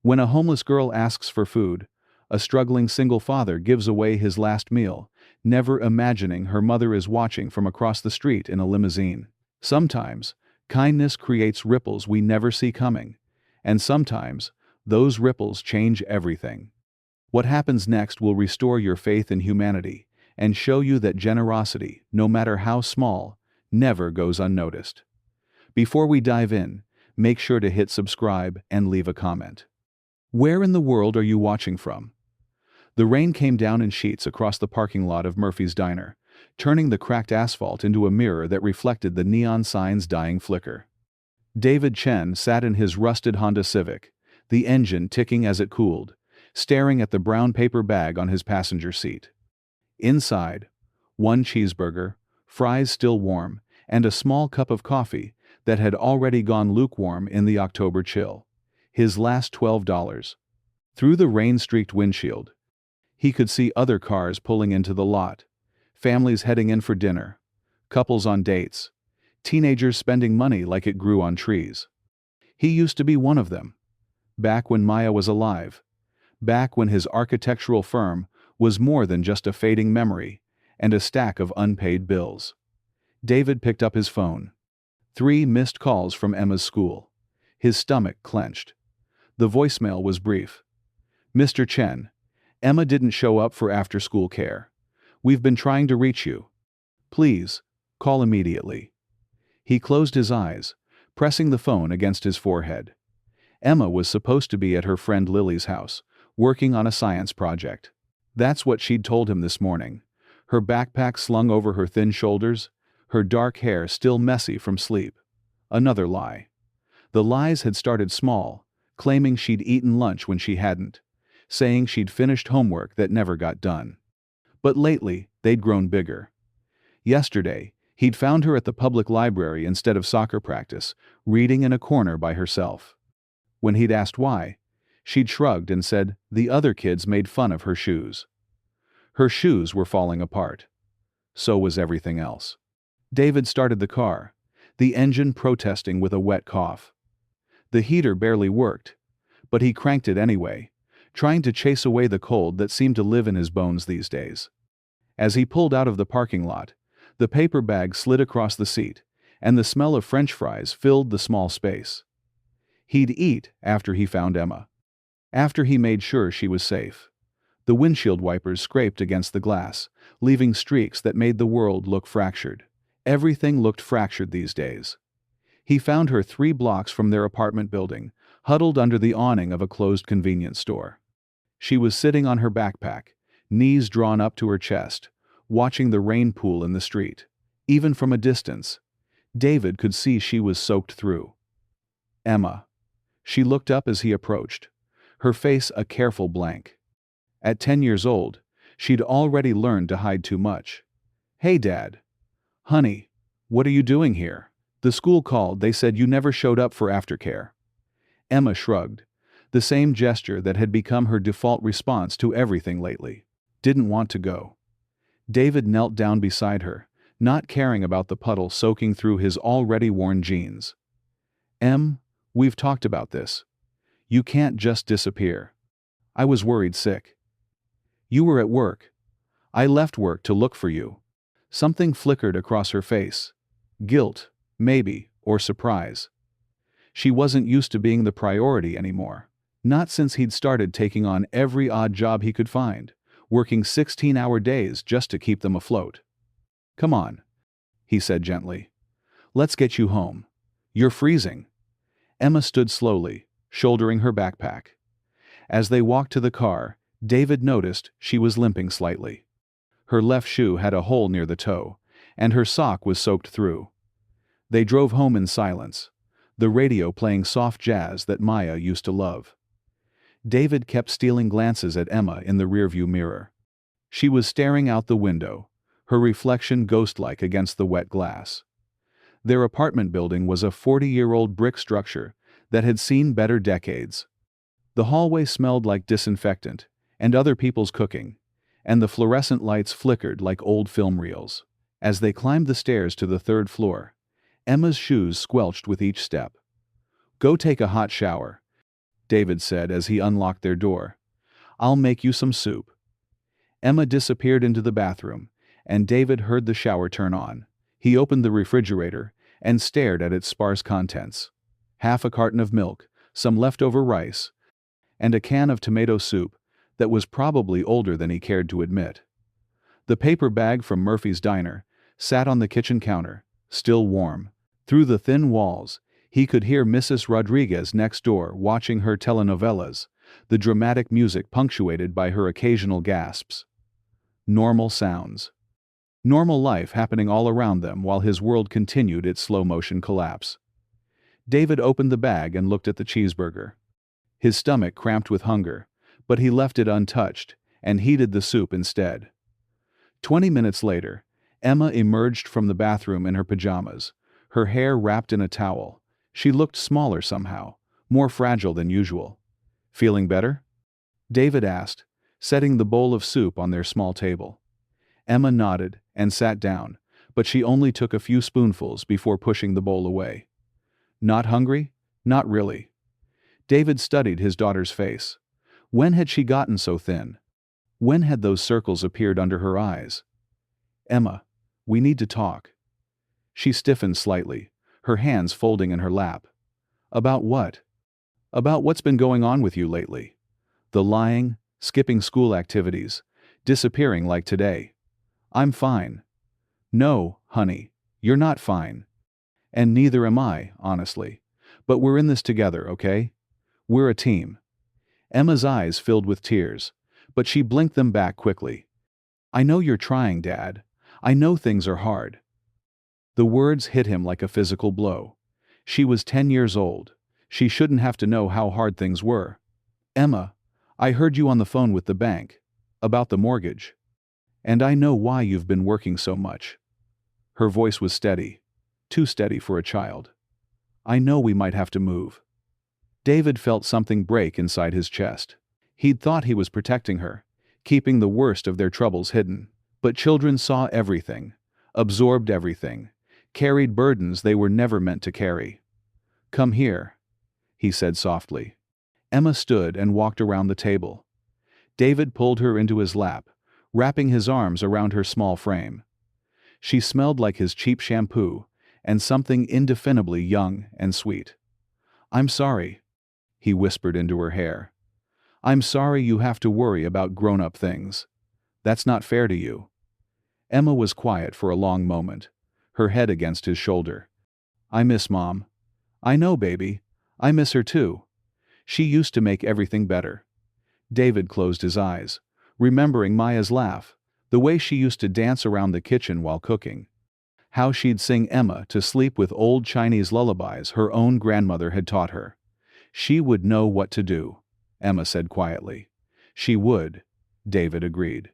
When a homeless girl asks for food, a struggling single father gives away his last meal, never imagining her mother is watching from across the street in a limousine. Sometimes, kindness creates ripples we never see coming, and sometimes, those ripples change everything. What happens next will restore your faith in humanity and show you that generosity, no matter how small, never goes unnoticed. Before we dive in, make sure to hit subscribe and leave a comment. Where in the world are you watching from? The rain came down in sheets across the parking lot of Murphy's Diner, turning the cracked asphalt into a mirror that reflected the neon sign's dying flicker. David Chen sat in his rusted Honda Civic, the engine ticking as it cooled, staring at the brown paper bag on his passenger seat. Inside, one cheeseburger, fries still warm, and a small cup of coffee that had already gone lukewarm in the October chill. His last $12. Through the rain-streaked windshield, he could see other cars pulling into the lot, families heading in for dinner, couples on dates, teenagers spending money like it grew on trees. He used to be one of them. Back when Maya was alive. Back when his architectural firm was more than just a fading memory and a stack of unpaid bills. David picked up his phone. 3 missed calls from Emma's school. His stomach clenched. The voicemail was brief. "Mr. Chen, Emma didn't show up for after-school care. We've been trying to reach you. Please, call immediately." He closed his eyes, pressing the phone against his forehead. Emma was supposed to be at her friend Lily's house, working on a science project. That's what she'd told him this morning, her backpack slung over her thin shoulders, her dark hair still messy from sleep. Another lie. The lies had started small, claiming she'd eaten lunch when she hadn't, saying she'd finished homework that never got done. But lately, they'd grown bigger. Yesterday, he'd found her at the public library instead of soccer practice, reading in a corner by herself. When he'd asked why, she'd shrugged and said the other kids made fun of her shoes. Her shoes were falling apart. So was everything else. David started the car, the engine protesting with a wet cough. The heater barely worked, but he cranked it anyway, trying to chase away the cold that seemed to live in his bones these days. As he pulled out of the parking lot, the paper bag slid across the seat, and the smell of French fries filled the small space. He'd eat after he found Emma. After he made sure she was safe. The windshield wipers scraped against the glass, leaving streaks that made the world look fractured. Everything looked fractured these days. He found her 3 blocks from their apartment building, huddled under the awning of a closed convenience store. She was sitting on her backpack, knees drawn up to her chest, watching the rain pool in the street. Even from a distance, David could see she was soaked through. Emma. She looked up as he approached, her face a careful blank. At 10 years old, she'd already learned to hide too much. "Hey, Dad." "Honey, what are you doing here? The school called, they said you never showed up for aftercare." Emma shrugged, the same gesture that had become her default response to everything lately. Didn't want to go. David knelt down beside her, not caring about the puddle soaking through his already worn jeans. "Em, we've talked about this. You can't just disappear. I was worried sick." "You were at work. I left work to look for you." Something flickered across her face. Guilt, maybe, or surprise. She wasn't used to being the priority anymore. Not since he'd started taking on every odd job he could find, working 16-hour days just to keep them afloat. "Come on," he said gently. "Let's get you home. You're freezing." Emma stood slowly, shouldering her backpack. As they walked to the car, David noticed she was limping slightly. Her left shoe had a hole near the toe, and her sock was soaked through. They drove home in silence, the radio playing soft jazz that Maya used to love. David kept stealing glances at Emma in the rearview mirror. She was staring out the window, her reflection ghost-like against the wet glass. Their apartment building was a 40-year-old brick structure that had seen better decades. The hallway smelled like disinfectant and other people's cooking, and the fluorescent lights flickered like old film reels. As they climbed the stairs to the 3rd floor, Emma's shoes squelched with each step. "Go take a hot shower. David said as he unlocked their door. "I'll make you some soup." Emma disappeared into the bathroom, and David heard the shower turn on. He opened the refrigerator and stared at its sparse contents. Half a carton of milk, some leftover rice, and a can of tomato soup that was probably older than he cared to admit. The paper bag from Murphy's Diner sat on the kitchen counter, still warm. Through the thin walls, he could hear Mrs. Rodriguez next door watching her telenovelas, the dramatic music punctuated by her occasional gasps. Normal sounds. Normal life happening all around them while his world continued its slow-motion collapse. David opened the bag and looked at the cheeseburger. His stomach cramped with hunger, but he left it untouched and heated the soup instead. 20 minutes later, Emma emerged from the bathroom in her pajamas, her hair wrapped in a towel. She looked smaller somehow, more fragile than usual. "Feeling better?" David asked, setting the bowl of soup on their small table. Emma nodded and sat down, but she only took a few spoonfuls before pushing the bowl away. "Not hungry?" "Not really." David studied his daughter's face. When had she gotten so thin? When had those circles appeared under her eyes? "Emma, we need to talk." She stiffened slightly, her hands folding in her lap. "About what?" "About what's been going on with you lately. The lying, skipping school activities, disappearing like today." "I'm fine." "No, honey, you're not fine. And neither am I, honestly. But we're in this together, okay? We're a team." Emma's eyes filled with tears, but she blinked them back quickly. "I know you're trying, Dad. I know things are hard." The words hit him like a physical blow. She was 10 years old. She shouldn't have to know how hard things were. "Emma, I heard you on the phone with the bank. About the mortgage. And I know why you've been working so much." Her voice was steady. Too steady for a child. "I know we might have to move." David felt something break inside his chest. He'd thought he was protecting her, keeping the worst of their troubles hidden. But children saw everything, absorbed everything, carried burdens they were never meant to carry. "Come here," he said softly. Emma stood and walked around the table. David pulled her into his lap, wrapping his arms around her small frame. She smelled like his cheap shampoo, and something indefinably young and sweet. "I'm sorry," he whispered into her hair. "I'm sorry you have to worry about grown-up things. That's not fair to you." Emma was quiet for a long moment, her head against his shoulder. "I miss Mom." "I know, baby. I miss her too. She used to make everything better." David closed his eyes, remembering Maya's laugh, the way she used to dance around the kitchen while cooking. How she'd sing Emma to sleep with old Chinese lullabies her own grandmother had taught her. "She would know what to do," Emma said quietly. "She would," David agreed.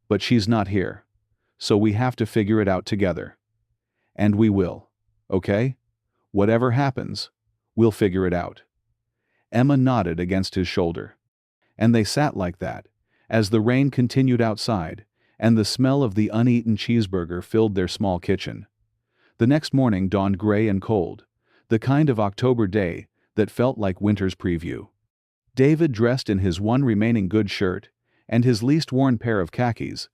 "But she's not here. So we have to figure it out together. And we will. Okay? Whatever happens, we'll figure it out." Emma nodded against his shoulder. And they sat like that, as the rain continued outside, and the smell of the uneaten cheeseburger filled their small kitchen. The next morning dawned gray and cold, the kind of October day that felt like winter's preview. David dressed in his one remaining good shirt and his least worn pair of khakis,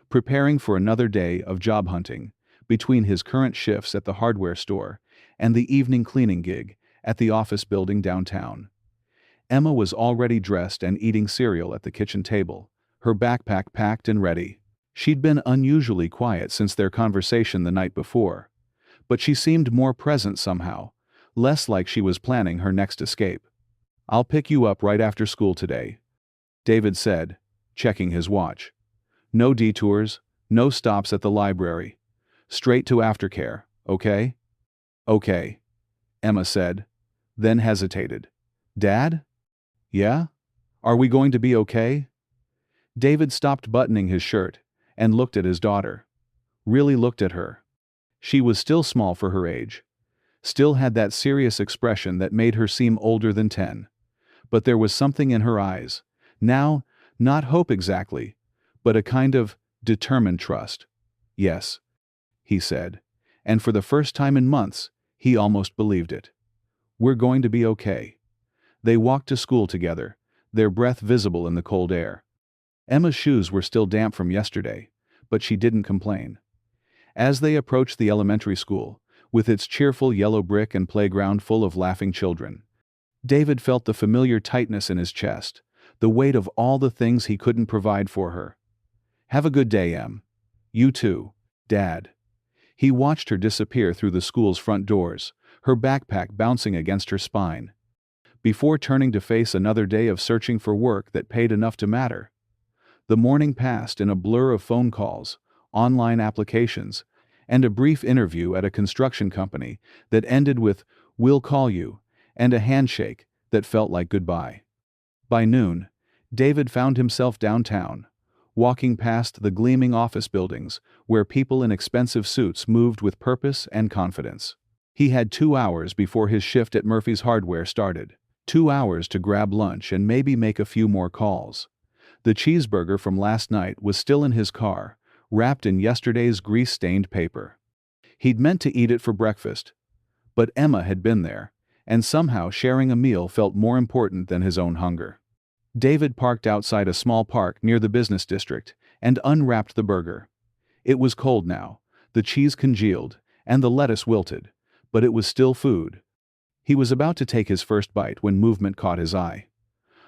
preparing for another day of job hunting, between his current shifts at the hardware store and the evening cleaning gig at the office building downtown. Emma was already dressed and eating cereal at the kitchen table, her backpack packed and ready. She'd been unusually quiet since their conversation the night before, but she seemed more present somehow, less like she was planning her next escape. "I'll pick you up right after school today," David said, checking his watch. "No detours, no stops at the library. Straight to aftercare, okay?" "Okay," Emma said, then hesitated. "Dad?" "Yeah? Are we going to be okay?" David stopped buttoning his shirt and looked at his daughter. Really looked at her. She was still small for her age. Still had that serious expression that made her seem older than 10. But there was something in her eyes. Now, not hope exactly, but a kind of determined trust. "Yes," he said, and for the first time in months, he almost believed it. "We're going to be okay." They walked to school together, their breath visible in the cold air. Emma's shoes were still damp from yesterday, but she didn't complain. As they approached the elementary school, with its cheerful yellow brick and playground full of laughing children, David felt the familiar tightness in his chest, the weight of all the things he couldn't provide for her. "Have a good day, Em." "You too, Dad." He watched her disappear through the school's front doors, her backpack bouncing against her spine, before turning to face another day of searching for work that paid enough to matter. The morning passed in a blur of phone calls, online applications, and a brief interview at a construction company that ended with "we'll call you," and a handshake that felt like goodbye. By noon, David found himself downtown, walking past the gleaming office buildings where people in expensive suits moved with purpose and confidence. He had 2 hours before his shift at Murphy's Hardware started, 2 hours to grab lunch and maybe make a few more calls. The cheeseburger from last night was still in his car, wrapped in yesterday's grease-stained paper. He'd meant to eat it for breakfast, but Emma had been there, and somehow sharing a meal felt more important than his own hunger. David parked outside a small park near the business district and unwrapped the burger. It was cold now, the cheese congealed, and the lettuce wilted, but it was still food. He was about to take his first bite when movement caught his eye.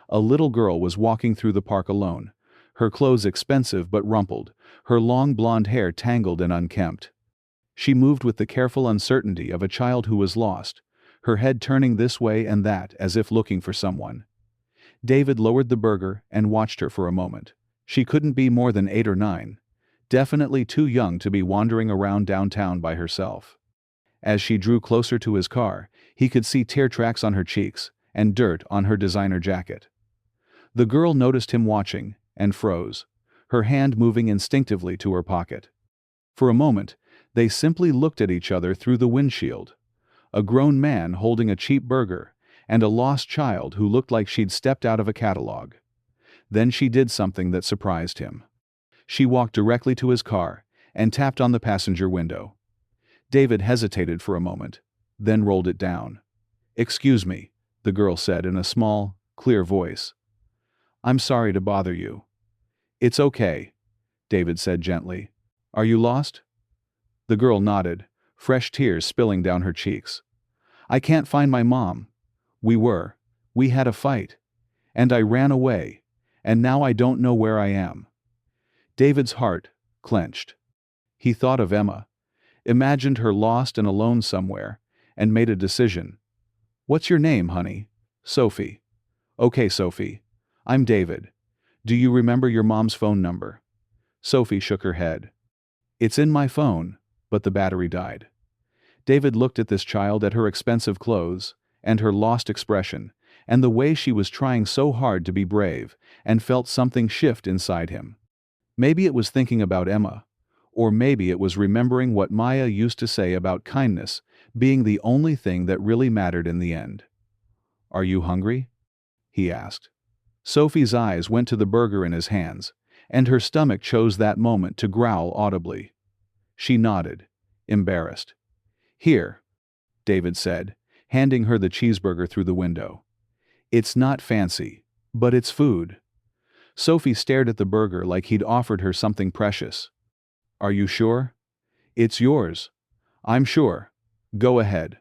A little girl was walking through the park alone, her clothes expensive but rumpled, her long blonde hair tangled and unkempt. She moved with the careful uncertainty of a child who was lost, her head turning this way and that as if looking for someone. David lowered the burger and watched her for a moment. She couldn't be more than 8 or 9, definitely too young to be wandering around downtown by herself. As she drew closer to his car, he could see tear tracks on her cheeks and dirt on her designer jacket. The girl noticed him watching and froze, her hand moving instinctively to her pocket. For a moment, they simply looked at each other through the windshield. A grown man holding a cheap burger, and a lost child who looked like she'd stepped out of a catalog. Then she did something that surprised him. She walked directly to his car and tapped on the passenger window. David hesitated for a moment, then rolled it down. "Excuse me," the girl said in a small, clear voice. "I'm sorry to bother you." "It's okay," David said gently. "Are you lost?" The girl nodded, fresh tears spilling down her cheeks. "I can't find my mom. We had a fight. And I ran away. And now I don't know where I am." David's heart clenched. He thought of Emma, imagined her lost and alone somewhere, and made a decision. "What's your name, honey?" "Sophie." "Okay, Sophie. I'm David. Do you remember your mom's phone number?" Sophie shook her head. "It's in my phone, but the battery died." David looked at this child, at her expensive clothes, and her lost expression, and the way she was trying so hard to be brave, and felt something shift inside him. Maybe it was thinking about Emma, or maybe it was remembering what Maya used to say about kindness being the only thing that really mattered in the end. "Are you hungry?" he asked. Sophie's eyes went to the burger in his hands, and her stomach chose that moment to growl audibly. She nodded, embarrassed. "Here," David said, handing her the cheeseburger through the window. "It's not fancy, but it's food." Sophie stared at the burger like he'd offered her something precious. "Are you sure?" "It's yours." "I'm sure. Go ahead."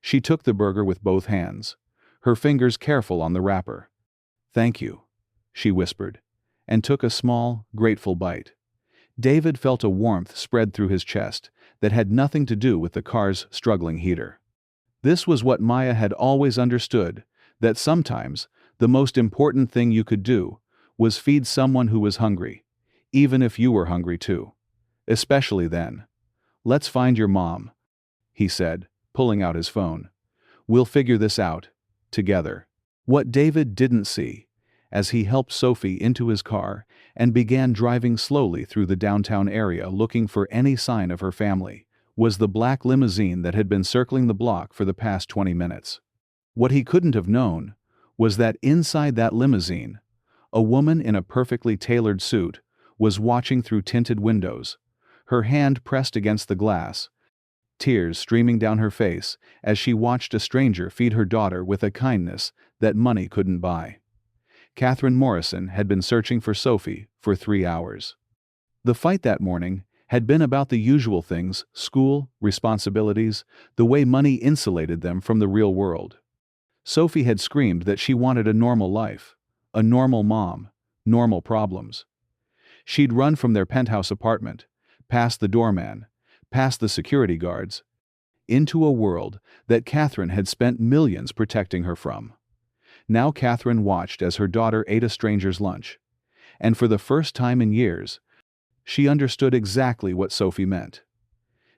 She took the burger with both hands, her fingers careful on the wrapper. "Thank you," she whispered, and took a small, grateful bite. David felt a warmth spread through his chest that had nothing to do with the car's struggling heater. This was what Maya had always understood, that sometimes the most important thing you could do was feed someone who was hungry, even if you were hungry too. Especially then. "Let's find your mom," he said, pulling out his phone. "We'll figure this out, together." What David didn't see, as he helped Sophie into his car and began driving slowly through the downtown area looking for any sign of her family, was the black limousine that had been circling the block for the past 20 minutes. What he couldn't have known was that inside that limousine, a woman in a perfectly tailored suit was watching through tinted windows, her hand pressed against the glass, tears streaming down her face as she watched a stranger feed her daughter with a kindness that money couldn't buy. Catherine Morrison had been searching for Sophie for 3 hours. The fight that morning had been about the usual things: school, responsibilities, the way money insulated them from the real world. Sophie had screamed that she wanted a normal life, a normal mom, normal problems. She'd run from their penthouse apartment, past the doorman, past the security guards, into a world that Catherine had spent millions protecting her from. Now Catherine watched as her daughter ate a stranger's lunch, and for the first time in years, she understood exactly what Sophie meant.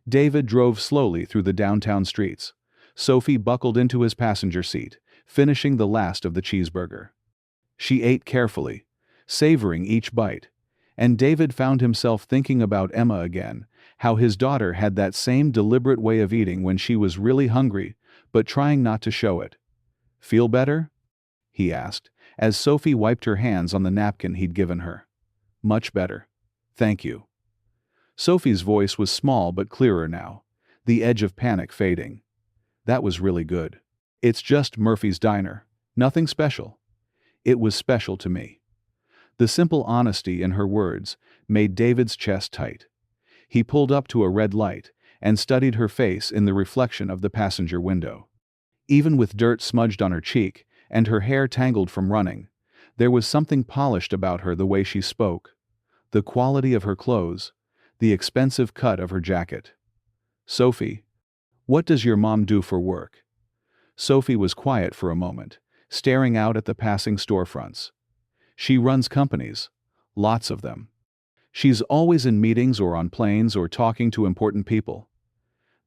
David drove slowly through the downtown streets. Sophie buckled into his passenger seat, finishing the last of the cheeseburger. She ate carefully, savoring each bite, and David found himself thinking about Emma again, how his daughter had that same deliberate way of eating when she was really hungry, but trying not to show it. "Feel better?" he asked, as Sophie wiped her hands on the napkin he'd given her. "Much better. Thank you." Sophie's voice was small but clearer now, the edge of panic fading. "That was really good. It's just Murphy's Diner. Nothing special." "It was special to me." The simple honesty in her words made David's chest tight. He pulled up to a red light and studied her face in the reflection of the passenger window. Even with dirt smudged on her cheek and her hair tangled from running, there was something polished about her, the way she spoke, the quality of her clothes, the expensive cut of her jacket. "Sophie, what does your mom do for work?" Sophie was quiet for a moment, staring out at the passing storefronts. "She runs companies. Lots of them. She's always in meetings or on planes or talking to important people."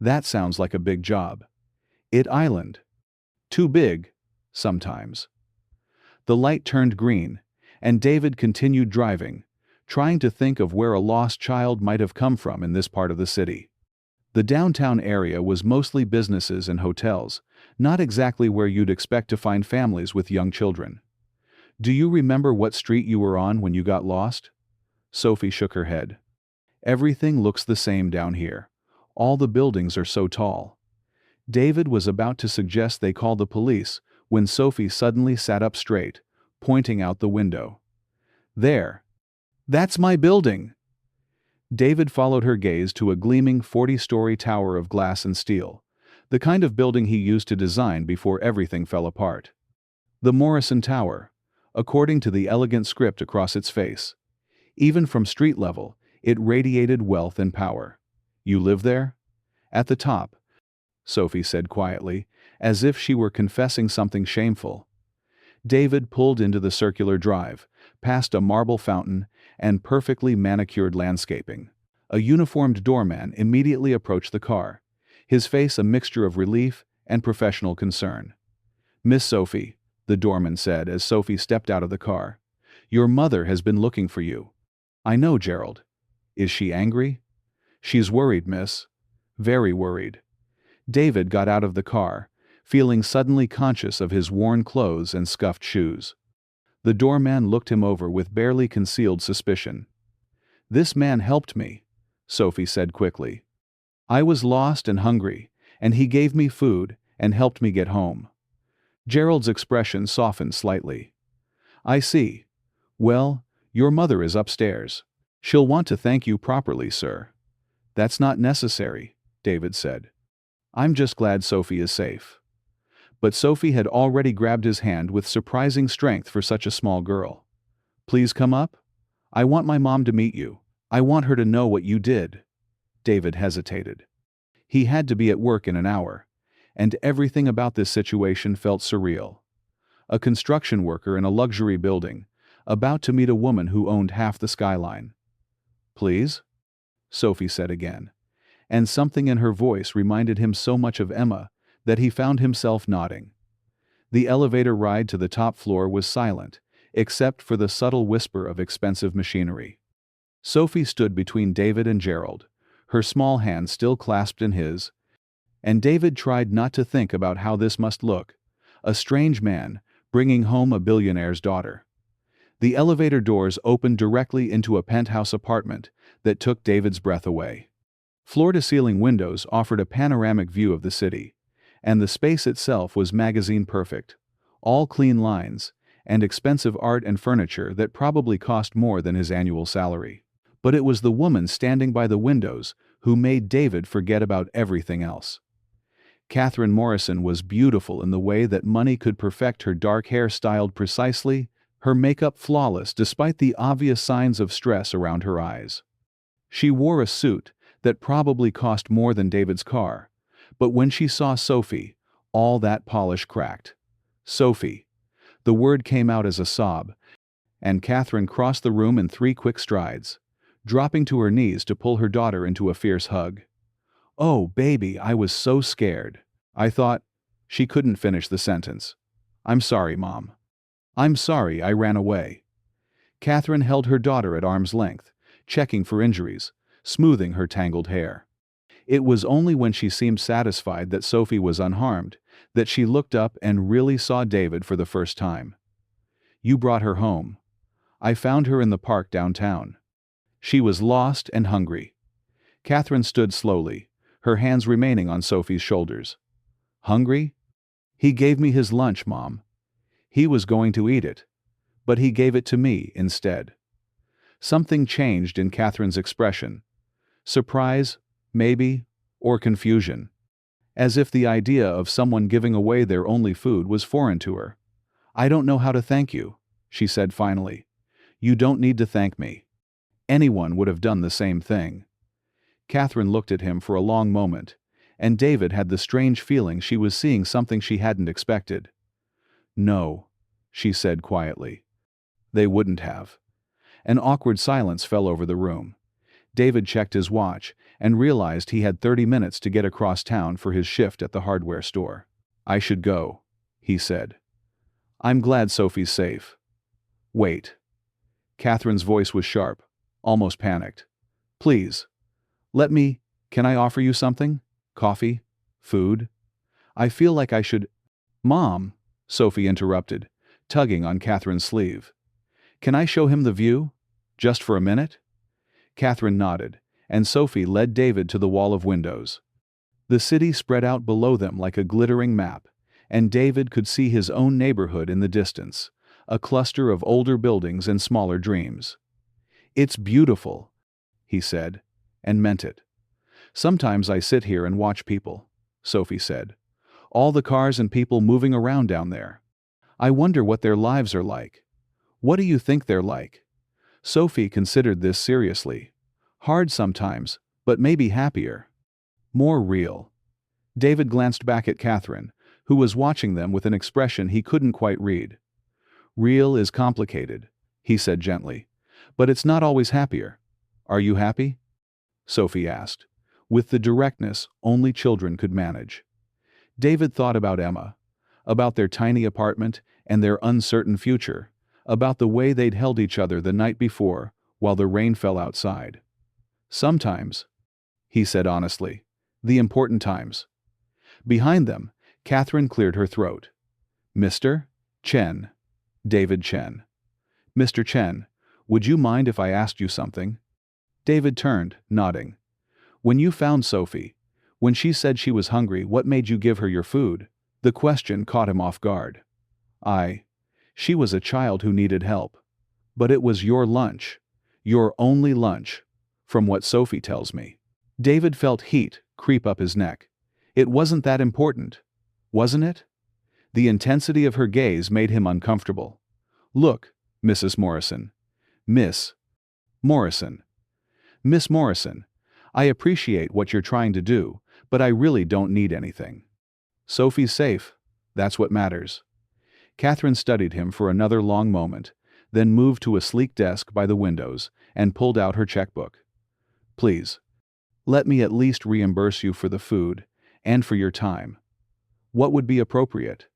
"That sounds like a big job." "It island. Too big, sometimes." The light turned green, and David continued driving, trying to think of where a lost child might have come from in this part of the city. The downtown area was mostly businesses and hotels, not exactly where you'd expect to find families with young children. "Do you remember what street you were on when you got lost?" Sophie shook her head. "Everything looks the same down here. All the buildings are so tall." David was about to suggest they call the police when Sophie suddenly sat up straight, pointing out the window. "There. That's my building." David followed her gaze to a gleaming 40-story tower of glass and steel, the kind of building he used to design before everything fell apart. The Morrison Tower, according to the elegant script across its face. Even from street level, it radiated wealth and power. "You live there?" "At the top," Sophie said quietly, as if she were confessing something shameful. David pulled into the circular drive, past a marble fountain and perfectly manicured landscaping. A uniformed doorman immediately approached the car, his face a mixture of relief and professional concern. "Miss Sophie," the doorman said as Sophie stepped out of the car, "your mother has been looking for you." "I know, Gerald." "Is she angry?" "She's worried, miss. Very worried." David got out of the car, feeling suddenly conscious of his worn clothes and scuffed shoes. The doorman looked him over with barely concealed suspicion. "This man helped me," Sophie said quickly. "I was lost and hungry, and he gave me food and helped me get home." Gerald's expression softened slightly. "I see. Well, your mother is upstairs. She'll want to thank you properly, sir." "That's not necessary," David said. "I'm just glad Sophie is safe." But Sophie had already grabbed his hand with surprising strength for such a small girl. "Please come up. I want my mom to meet you. I want her to know what you did." David hesitated. He had to be at work in an hour, and everything about this situation felt surreal. A construction worker in a luxury building, about to meet a woman who owned half the skyline. "Please?" Sophie said again, and something in her voice reminded him so much of Emma that he found himself nodding. The elevator ride to the top floor was silent, except for the subtle whisper of expensive machinery. Sophie stood between David and Gerald, her small hand still clasped in his, and David tried not to think about how this must look: a strange man bringing home a billionaire's daughter. The elevator doors opened directly into a penthouse apartment that took David's breath away. Floor-to-ceiling windows offered a panoramic view of the city, and the space itself was magazine perfect, all clean lines, and expensive art and furniture that probably cost more than his annual salary. But it was the woman standing by the windows who made David forget about everything else. Catherine Morrison was beautiful in the way that money could perfect her dark hair styled precisely, her makeup flawless despite the obvious signs of stress around her eyes. She wore a suit that probably cost more than David's car, but when she saw Sophie, all that polish cracked. Sophie. The word came out as a sob, and Catherine crossed the room in 3 quick strides, dropping to her knees to pull her daughter into a fierce hug. "Oh, baby, I was so scared. I thought—" She couldn't finish the sentence. "I'm sorry, Mom. I'm sorry I ran away." Catherine held her daughter at arm's length, checking for injuries, smoothing her tangled hair. It was only when she seemed satisfied that Sophie was unharmed that she looked up and really saw David for the first time. "You brought her home. I found her in the park downtown. She was lost and hungry." Catherine stood slowly, her hands remaining on Sophie's shoulders. "Hungry? He gave me his lunch, Mom. He was going to eat it, but he gave it to me instead." Something changed in Catherine's expression. Surprise, maybe, or confusion. As if the idea of someone giving away their only food was foreign to her. "I don't know how to thank you," she said finally. "You don't need to thank me. Anyone would have done the same thing." Catherine looked at him for a long moment, and David had the strange feeling she was seeing something she hadn't expected. "No," she said quietly. "They wouldn't have." An awkward silence fell over the room. David checked his watch and realized he had 30 minutes to get across town for his shift at the hardware store. "I should go," he said. "I'm glad Sophie's safe." "Wait." Catherine's voice was sharp, almost panicked. "Please. Can I offer you something? Coffee? Food? I feel like I should—" "Mom," Sophie interrupted, tugging on Catherine's sleeve. "Can I show him the view? Just for a minute?" Catherine nodded, and Sophie led David to the wall of windows. The city spread out below them like a glittering map, and David could see his own neighborhood in the distance, a cluster of older buildings and smaller dreams. "It's beautiful," he said, and meant it. "Sometimes I sit here and watch people," Sophie said. "All the cars and people moving around down there. I wonder what their lives are like. What do you think they're like?" Sophie considered this seriously. "Hard sometimes, but maybe happier. More real." David glanced back at Catherine, who was watching them with an expression he couldn't quite read. "Real is complicated," he said gently, "but it's not always happier. Are you happy?" Sophie asked, with the directness only children could manage. David thought about Emma, about their tiny apartment and their uncertain future, about the way they'd held each other the night before while the rain fell outside. "Sometimes," he said honestly, "the important times." Behind them, Catherine cleared her throat. "Mr. Chen. David Chen. Mr. Chen, would you mind if I asked you something?" David turned, nodding. "When you found Sophie, when she said she was hungry, what made you give her your food?" The question caught him off guard. She was a child who needed help. But it was your lunch. Your only lunch, from what Sophie tells me." David felt heat creep up his neck. It wasn't that important, wasn't it? The intensity of her gaze made him uncomfortable. "Look, Mrs. Morrison. Miss Morrison. Miss Morrison, I appreciate what you're trying to do, but I really don't need anything. Sophie's safe. That's what matters." Catherine studied him for another long moment, then moved to a sleek desk by the windows and pulled out her checkbook. "Please, let me at least reimburse you for the food and for your time. What would be appropriate?"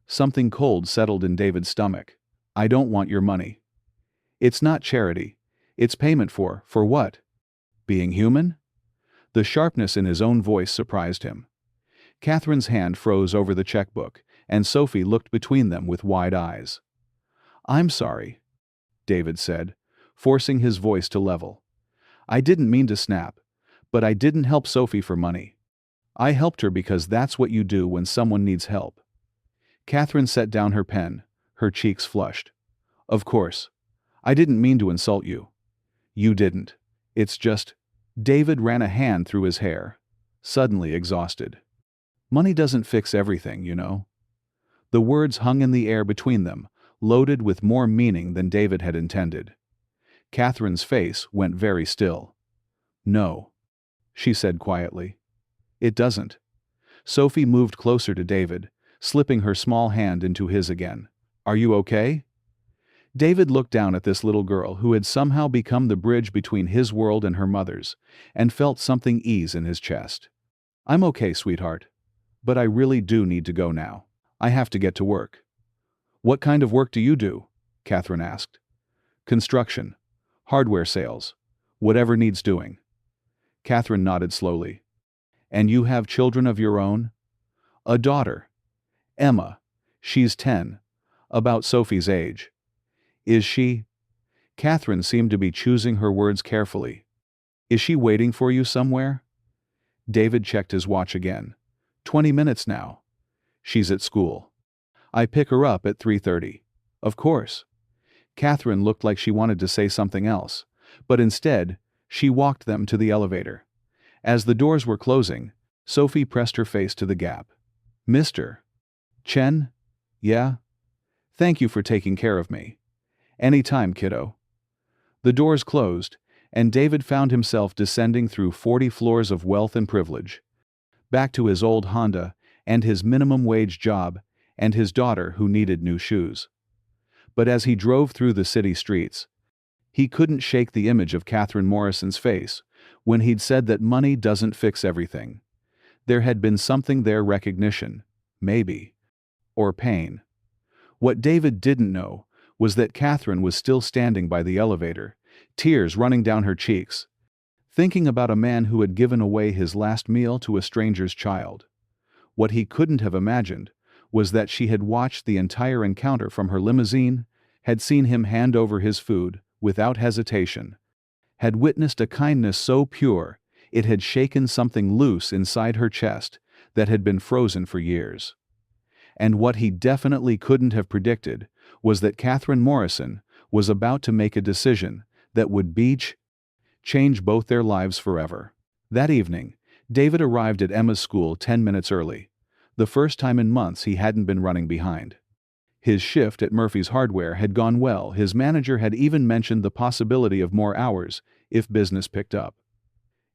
Something cold settled in David's stomach. "I don't want your money." "It's not charity. It's payment for what? Being human?" The sharpness in his own voice surprised him. Catherine's hand froze over the checkbook, and Sophie looked between them with wide eyes. "I'm sorry," David said, forcing his voice to level. "I didn't mean to snap, but I didn't help Sophie for money. I helped her because that's what you do when someone needs help." Catherine set down her pen, her cheeks flushed. Of course. I didn't mean to insult you. You didn't. It's just. David ran a hand through his hair, suddenly exhausted. Money doesn't fix everything, you know. The words hung in the air between them, loaded with more meaning than David had intended. Catherine's face went very still. No, she said quietly. It doesn't. Sophie moved closer to David, slipping her small hand into his again. Are you okay? David looked down at this little girl who had somehow become the bridge between his world and her mother's, and felt something ease in his chest. I'm okay, sweetheart. But I really do need to go now. I have to get to work. What kind of work do you do? Catherine asked. Construction. Hardware sales. Whatever needs doing. Catherine nodded slowly. And you have children of your own? A daughter. Emma. She's 10. About Sophie's age. Is she? Catherine seemed to be choosing her words carefully. Is she waiting for you somewhere? David checked his watch again. 20 minutes now. She's at school. I pick her up at 3:30. Of course. Catherine looked like she wanted to say something else, but instead, she walked them to the elevator. As the doors were closing, Sophie pressed her face to the gap. Mr. Chen? Yeah? Thank you for taking care of me. Any time, kiddo. The doors closed, and David found himself descending through 40 floors of wealth and privilege. Back to his old Honda, and his minimum wage job, and his daughter who needed new shoes. But as he drove through the city streets, he couldn't shake the image of Catherine Morrison's face when he'd said that money doesn't fix everything. There had been something there, recognition, maybe, or pain. What David didn't know was that Catherine was still standing by the elevator, tears running down her cheeks, thinking about a man who had given away his last meal to a stranger's child. What he couldn't have imagined was that she had watched the entire encounter from her limousine, had seen him hand over his food without hesitation, had witnessed a kindness so pure it had shaken something loose inside her chest that had been frozen for years. And what he definitely couldn't have predicted was that Catherine Morrison was about to make a decision that would change both their lives forever. That evening, David arrived at Emma's school 10 minutes early, the first time in months he hadn't been running behind. His shift at Murphy's Hardware had gone well. His manager had even mentioned the possibility of more hours if business picked up.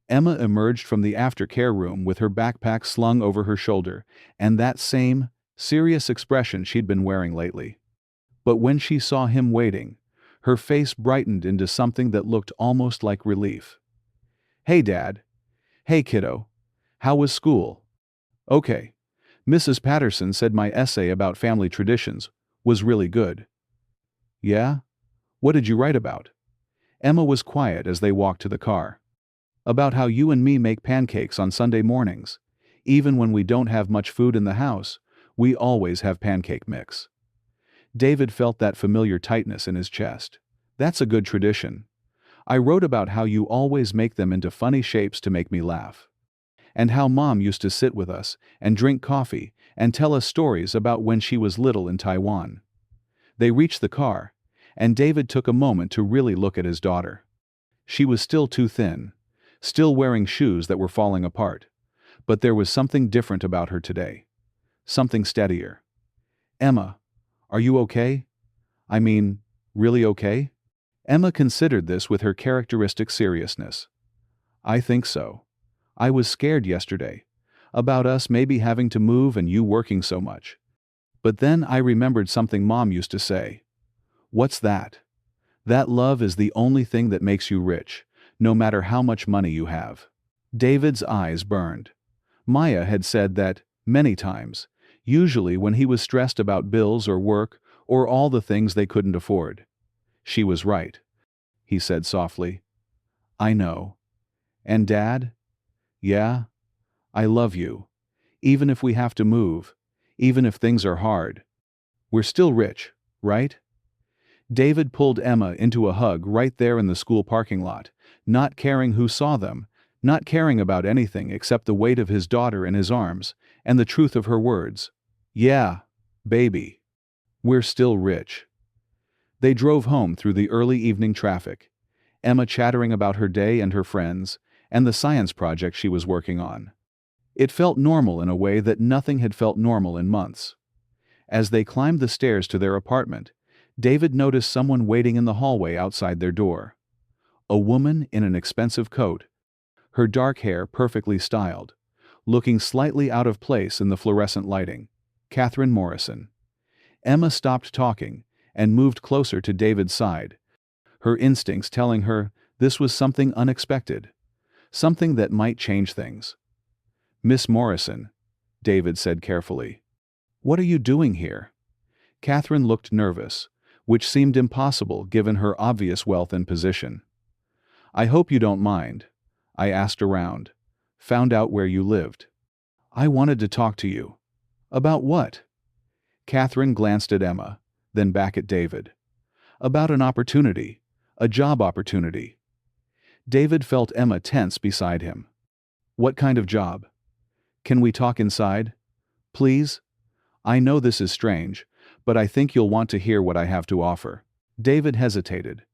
Emma emerged from the aftercare room with her backpack slung over her shoulder and that same, serious expression she'd been wearing lately. But when she saw him waiting, her face brightened into something that looked almost like relief. Hey, Dad. Hey, kiddo. How was school? Okay. Mrs. Patterson said my essay about family traditions was really good. Yeah? What did you write about? Emma was quiet as they walked to the car. About how you and me make pancakes on Sunday mornings. Even when we don't have much food in the house, we always have pancake mix. David felt that familiar tightness in his chest. That's a good tradition. I wrote about how you always make them into funny shapes to make me laugh. And how Mom used to sit with us and drink coffee and tell us stories about when she was little in Taiwan. They reached the car, and David took a moment to really look at his daughter. She was still too thin, still wearing shoes that were falling apart, but there was something different about her today. Something steadier. Emma, are you okay? I mean, really okay? Emma considered this with her characteristic seriousness. I think so. I was scared yesterday, about us maybe having to move and you working so much. But then I remembered something Mom used to say. What's that? That love is the only thing that makes you rich, no matter how much money you have. David's eyes burned. Maya had said that, many times, usually when he was stressed about bills or work or all the things they couldn't afford. She was right, he said softly. I know. And Dad? Yeah? I love you. Even if we have to move, even if things are hard. We're still rich, right? David pulled Emma into a hug right there in the school parking lot, not caring who saw them, not caring about anything except the weight of his daughter in his arms and the truth of her words. Yeah, Baby, we're still rich." They drove home through the early evening traffic, Emma chattering about her day and her friends, and the science project she was working on. It felt normal in a way that nothing had felt normal in months. As they climbed the stairs to their apartment, David noticed someone waiting in the hallway outside their door. A woman in an expensive coat, her dark hair perfectly styled, looking slightly out of place in the fluorescent lighting. Catherine Morrison. Emma stopped talking and moved closer to David's side, her instincts telling her this was something unexpected, something that might change things. "Miss Morrison," David said carefully. "What are you doing here?" Catherine looked nervous, which seemed impossible given her obvious wealth and position. "I hope you don't mind. I asked around, found out where you lived. I wanted to talk to you." "About what?" Catherine glanced at Emma, then back at David. "About an opportunity, a job opportunity." David felt Emma tense beside him. "What kind of job? Can we talk inside? Please? I know this is strange, but I think you'll want to hear what I have to offer." David hesitated.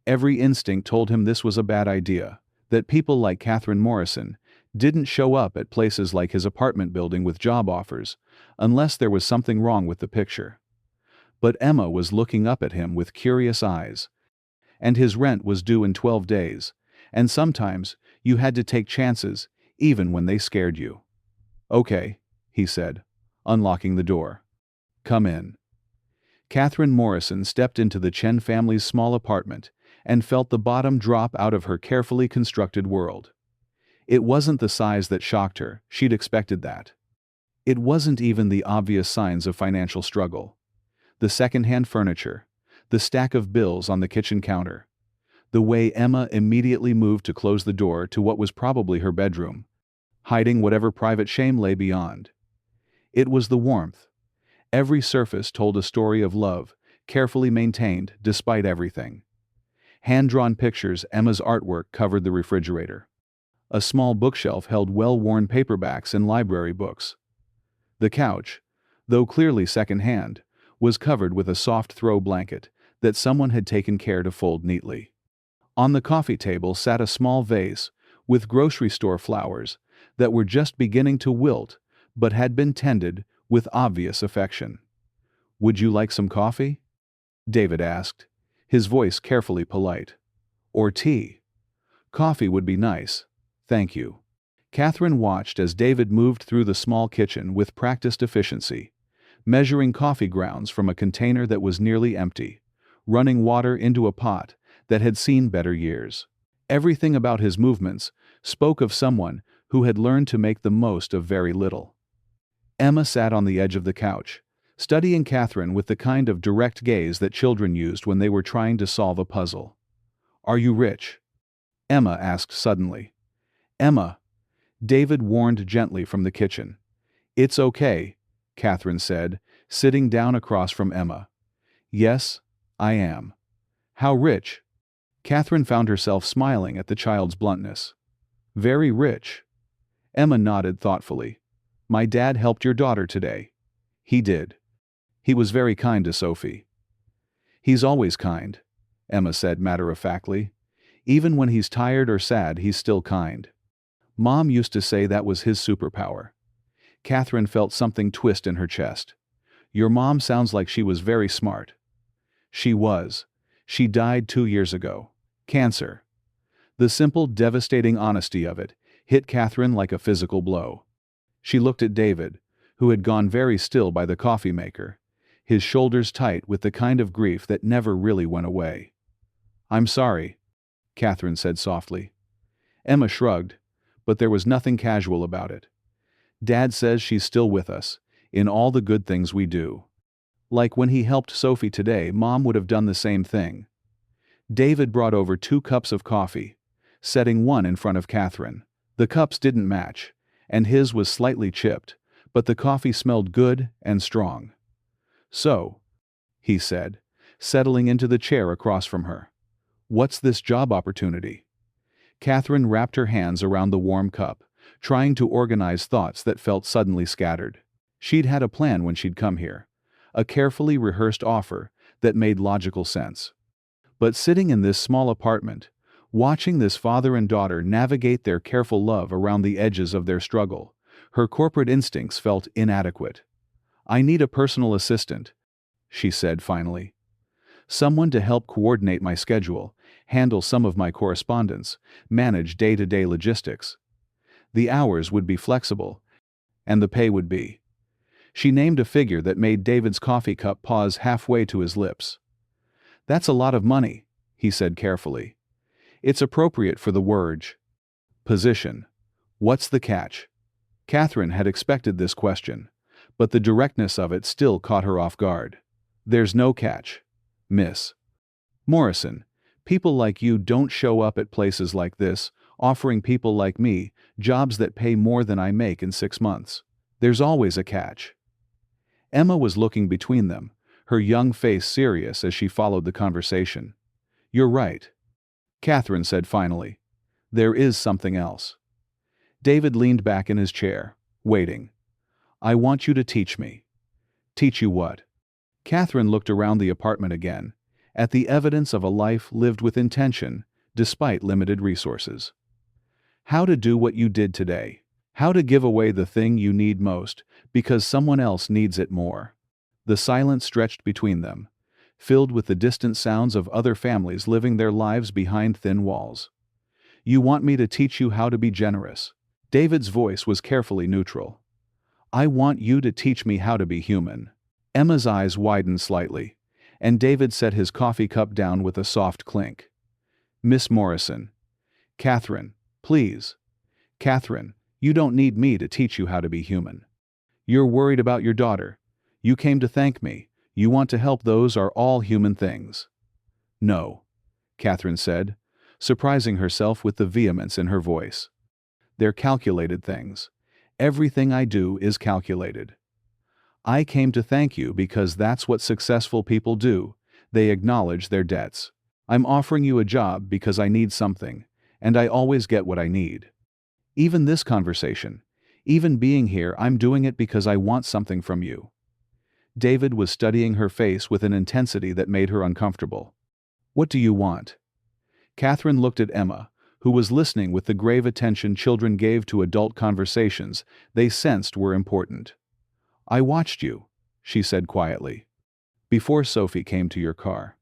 Every instinct told him this was a bad idea, that people like Catherine Morrison didn't show up at places like his apartment building with job offers, unless there was something wrong with the picture. But Emma was looking up at him with curious eyes. And his rent was due in 12 days, and sometimes you had to take chances, even when they scared you. "Okay," he said, unlocking the door. "Come in." Catherine Morrison stepped into the Chen family's small apartment and felt the bottom drop out of her carefully constructed world. It wasn't the size that shocked her, she'd expected that. It wasn't even the obvious signs of financial struggle. The second-hand furniture, the stack of bills on the kitchen counter, the way Emma immediately moved to close the door to what was probably her bedroom, hiding whatever private shame lay beyond. It was the warmth. Every surface told a story of love, carefully maintained despite everything. Hand-drawn pictures, Emma's artwork covered the refrigerator. A small bookshelf held well-worn paperbacks and library books. The couch, though clearly second-hand, was covered with a soft throw blanket that someone had taken care to fold neatly. On the coffee table sat a small vase with grocery store flowers that were just beginning to wilt but had been tended with obvious affection. "Would you like some coffee?" David asked, his voice carefully polite. "Or tea?" "Coffee would be nice, thank you." Catherine watched as David moved through the small kitchen with practiced efficiency, measuring coffee grounds from a container that was nearly empty, running water into a pot that had seen better years. Everything about his movements spoke of someone who had learned to make the most of very little. Emma sat on the edge of the couch, studying Catherine with the kind of direct gaze that children used when they were trying to solve a puzzle. "Are you rich?" Emma asked suddenly. "Emma," David warned gently from the kitchen. "It's okay," Catherine said, sitting down across from Emma. "Yes, I am." "How rich?" Catherine found herself smiling at the child's bluntness. "Very rich." Emma nodded thoughtfully. "My dad helped your daughter today." "He did. He was very kind to Sophie." "He's always kind," Emma said matter-of-factly. "Even when he's tired or sad, he's still kind. Mom used to say that was his superpower." Catherine felt something twist in her chest. "Your mom sounds like she was very smart." "She was. She died 2 years ago. Cancer." The simple, devastating honesty of it hit Catherine like a physical blow. She looked at David, who had gone very still by the coffee maker, his shoulders tight with the kind of grief that never really went away. "I'm sorry," Catherine said softly. Emma shrugged, but there was nothing casual about it. "Dad says she's still with us, in all the good things we do. Like when he helped Sophie today, Mom would have done the same thing." David brought over 2 cups of coffee, setting one in front of Catherine. The cups didn't match, and his was slightly chipped, but the coffee smelled good and strong. "So," he said, settling into the chair across from her. "What's this job opportunity?" Catherine wrapped her hands around the warm cup, trying to organize thoughts that felt suddenly scattered. She'd had a plan when she'd come here, a carefully rehearsed offer that made logical sense. But sitting in this small apartment, watching this father and daughter navigate their careful love around the edges of their struggle, her corporate instincts felt inadequate. "I need a personal assistant," she said finally. "Someone to help coordinate my schedule, handle some of my correspondence, manage day-to-day logistics. The hours would be flexible, and the pay would be." She named a figure that made David's coffee cup pause halfway to his lips. "That's a lot of money," he said carefully. "It's appropriate for the wage. Position. What's the catch?" Catherine had expected this question, but the directness of it still caught her off guard. "There's no catch, Miss Morrison. People like you don't show up at places like this, offering people like me jobs that pay more than I make in 6 months. There's always a catch." Emma was looking between them, her young face serious as she followed the conversation. "You're right," Catherine said finally. "There is something else." David leaned back in his chair, waiting. "I want you to teach me." "Teach you what?" Catherine looked around the apartment again, at the evidence of a life lived with intention, despite limited resources. "How to do what you did today. How to give away the thing you need most, because someone else needs it more." The silence stretched between them, filled with the distant sounds of other families living their lives behind thin walls. "You want me to teach you how to be generous?" David's voice was carefully neutral. "I want you to teach me how to be human." Emma's eyes widened slightly, and David set his coffee cup down with a soft clink. "Miss Morrison." "Catherine, please." "Catherine, you don't need me to teach you how to be human. You're worried about your daughter. You came to thank me. You want to help. Those are all human things." "No," Catherine said, surprising herself with the vehemence in her voice. "They're calculated things. Everything I do is calculated. I came to thank you because that's what successful people do. They acknowledge their debts. I'm offering you a job because I need something, and I always get what I need. Even this conversation, even being here, I'm doing it because I want something from you." David was studying her face with an intensity that made her uncomfortable. "What do you want?" Catherine looked at Emma, who was listening with the grave attention children gave to adult conversations they sensed were important. "I watched you," she said quietly, "before Sophie came to your car.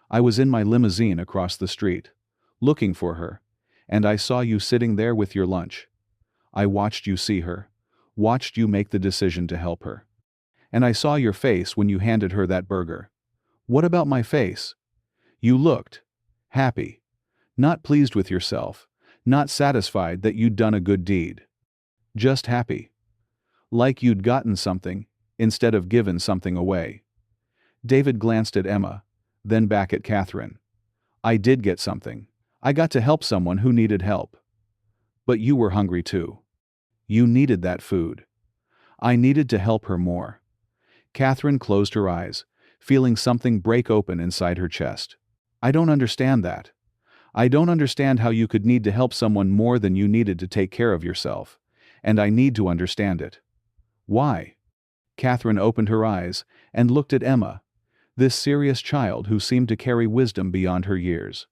I was in my limousine across the street, looking for her, and I saw you sitting there with your lunch. I watched you see her, watched you make the decision to help her. And I saw your face when you handed her that burger. What about my face? You looked happy, not pleased with yourself, not satisfied that you'd done a good deed. Just happy. Like you'd gotten something, instead of given something away." David glanced at Emma, then back at Catherine. "I did get something. I got to help someone who needed help. But you were hungry too. You needed that food. I needed to help her more." Catherine closed her eyes, feeling something break open inside her chest. "I don't understand that. I don't understand how you could need to help someone more than you needed to take care of yourself, and I need to understand it." "Why?" Catherine opened her eyes and looked at Emma, this serious child who seemed to carry wisdom beyond her years.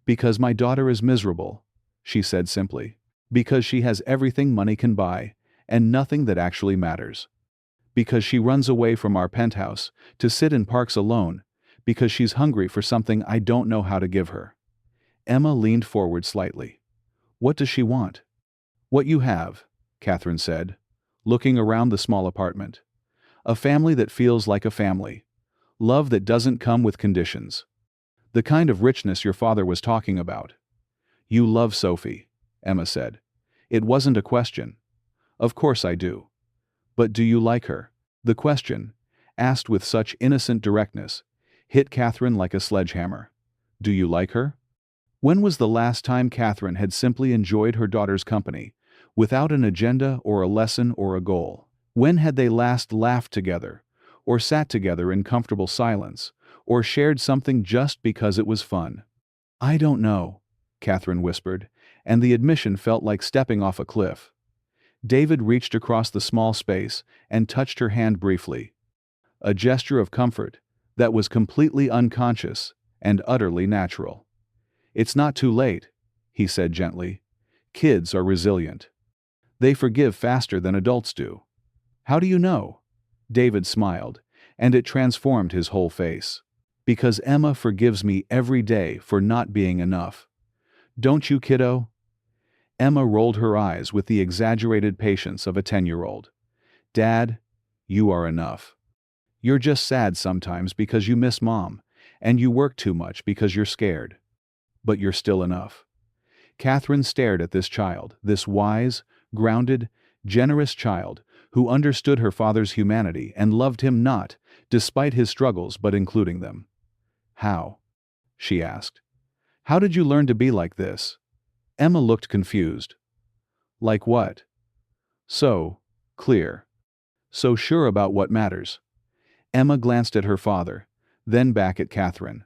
"Because my daughter is miserable," she said simply. "Because she has everything money can buy, and nothing that actually matters. Because she runs away from our penthouse to sit in parks alone, because she's hungry for something I don't know how to give her." Emma leaned forward slightly. "What does she want?" "What you have," Catherine said, looking around the small apartment. "A family that feels like a family. Love that doesn't come with conditions. The kind of richness your father was talking about." "You love Sophie," Emma said. "It wasn't a question." "Of course I do. But do you like her?" The question, asked with such innocent directness, hit Catherine like a sledgehammer. Do you like her? When was the last time Catherine had simply enjoyed her daughter's company, without an agenda or a lesson or a goal? When had they last laughed together, or sat together in comfortable silence, or shared something just because it was fun? "I don't know," Catherine whispered, and the admission felt like stepping off a cliff. David reached across the small space and touched her hand briefly. a gesture of comfort that was completely unconscious and utterly natural. "It's not too late," he said gently. "Kids are resilient. They forgive faster than adults do." "How do you know?" David smiled, and it transformed his whole face. "Because Emma forgives me every day for not being enough. Don't you, kiddo?" Emma rolled her eyes with the exaggerated patience of a 10-year-old. "Dad, you are enough. You're just sad sometimes because you miss Mom, and you work too much because you're scared. But you're still enough." Catherine stared at this child, this wise, grounded, generous child who understood her father's humanity and loved him not, despite his struggles but including them. "How?" she asked. "How did you learn to be like this?" Emma looked confused. "Like what?" "So clear. So sure about what matters." Emma glanced at her father, then back at Catherine.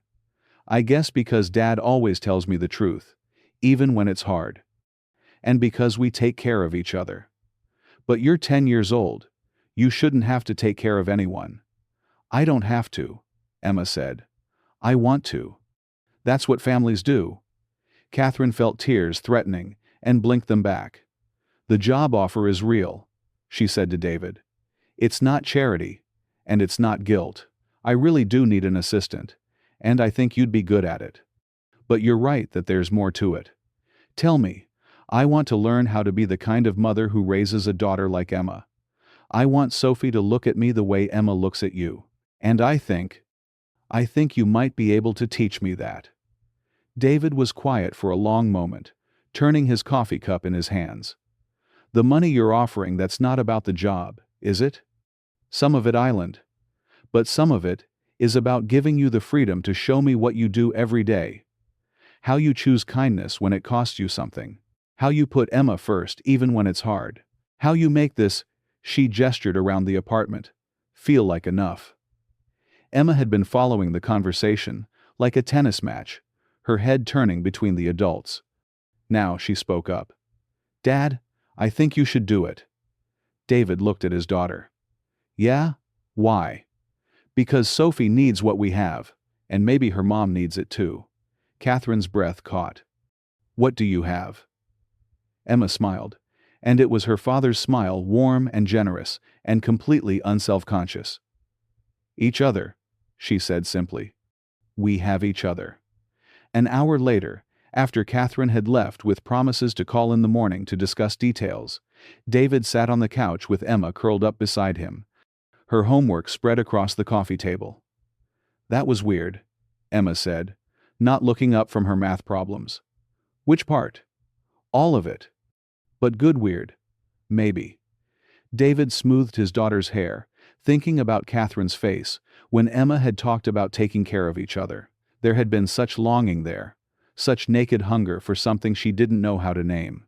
"I guess because Dad always tells me the truth, even when it's hard. And because we take care of each other. But you're 10 years old. You shouldn't have to take care of anyone." "I don't have to," Emma said. "I want to. That's what families do." Catherine felt tears threatening and blinked them back. "The job offer is real," she said to David. "It's not charity, and it's not guilt. I really do need an assistant, and I think you'd be good at it. But you're right that there's more to it. Tell me, I want to learn how to be the kind of mother who raises a daughter like Emma. I want Sophie to look at me the way Emma looks at you. And I think you might be able to teach me that." David was quiet for a long moment, turning his coffee cup in his hands. "The money you're offering, that's not about the job, is it?" "Some of it, Island. But some of it is about giving you the freedom to show me what you do every day. How you choose kindness when it costs you something. How you put Emma first even when it's hard. How you make this," she gestured around the apartment, "feel like enough." Emma had been following the conversation like a tennis match, her head turning between the adults. Now she spoke up. "Dad, I think you should do it." David looked at his daughter. "Yeah? Why?" "Because Sophie needs what we have, and maybe her mom needs it too." Catherine's breath caught. "What do you have?" Emma smiled, and it was her father's smile, warm and generous, and completely unself-conscious. "Each other," she said simply. "We have each other." An hour later, after Catherine had left with promises to call in the morning to discuss details, David sat on the couch with Emma curled up beside him, her homework spread across the coffee table. "That was weird," Emma said, not looking up from her math problems. "Which part?" "All of it. But good weird. Maybe." David smoothed his daughter's hair, thinking about Catherine's face, when Emma had talked about taking care of each other. There had been such longing there, such naked hunger for something she didn't know how to name.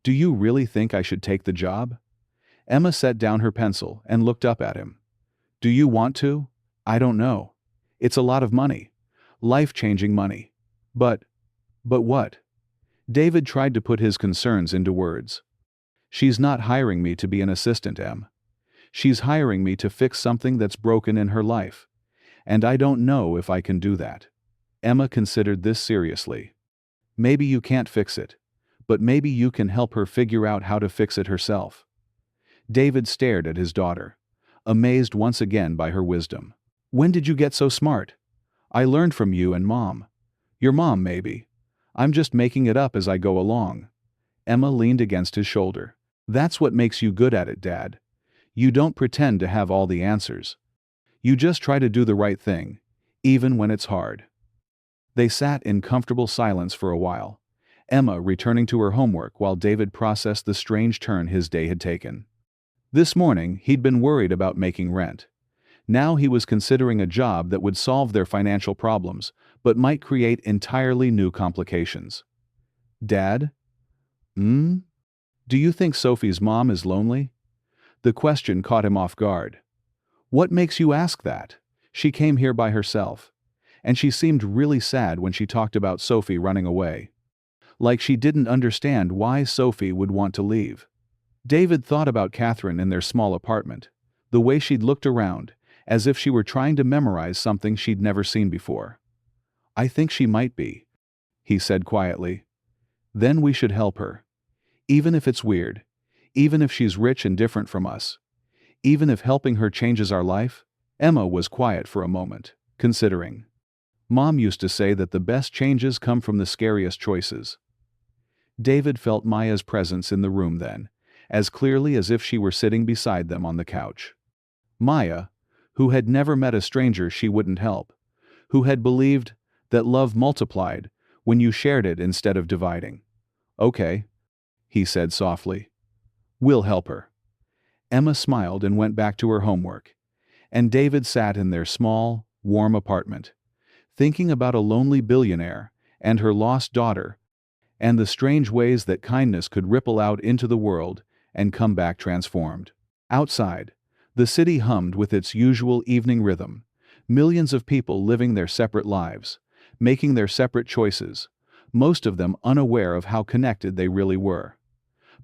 "Do you really think I should take the job?" Emma set down her pencil and looked up at him. "Do you want to?" "I don't know. It's a lot of money. Life-changing money. But what?" David tried to put his concerns into words. "She's not hiring me to be an assistant, Em. She's hiring me to fix something that's broken in her life. And I don't know if I can do that." Emma considered this seriously. "Maybe you can't fix it, but maybe you can help her figure out how to fix it herself." David stared at his daughter, amazed once again by her wisdom. "When did you get so smart?" "I learned from you and Mom." "Your mom, maybe. I'm just making it up as I go along." Emma leaned against his shoulder. "That's what makes you good at it, Dad. You don't pretend to have all the answers. You just try to do the right thing, even when it's hard." They sat in comfortable silence for a while, Emma returning to her homework while David processed the strange turn his day had taken. This morning, he'd been worried about making rent. Now he was considering a job that would solve their financial problems, but might create entirely new complications. "Dad? Do you think Sophie's mom is lonely?" The question caught him off guard. "What makes you ask that? She came here by herself. And she seemed really sad when she talked about Sophie running away. Like she didn't understand why Sophie would want to leave." David thought about Catherine in their small apartment, the way she'd looked around, as if she were trying to memorize something she'd never seen before. "I think she might be," he said quietly. "Then we should help her. Even if it's weird. Even if she's rich and different from us. Even if helping her changes our life." Emma was quiet for a moment, considering. "Mom used to say that the best changes come from the scariest choices." David felt Maya's presence in the room then, as clearly as if she were sitting beside them on the couch. Maya, who had never met a stranger she wouldn't help, who had believed that love multiplied when you shared it instead of dividing. "Okay," he said softly. "We'll help her." Emma smiled and went back to her homework, and David sat in their small, warm apartment, thinking about a lonely billionaire and her lost daughter, and the strange ways that kindness could ripple out into the world and come back transformed. Outside, the city hummed with its usual evening rhythm, millions of people living their separate lives, making their separate choices, most of them unaware of how connected they really were.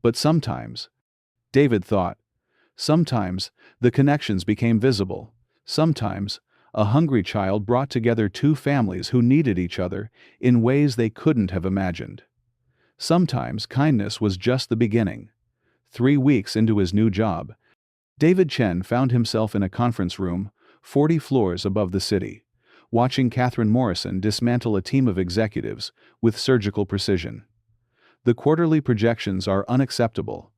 But sometimes, David thought, sometimes the connections became visible. Sometimes, a hungry child brought together two families who needed each other in ways they couldn't have imagined. Sometimes kindness was just the beginning. 3 weeks into his new job, David Chen found himself in a conference room 40 floors above the city, watching Catherine Morrison dismantle a team of executives with surgical precision. "The quarterly projections are unacceptable,"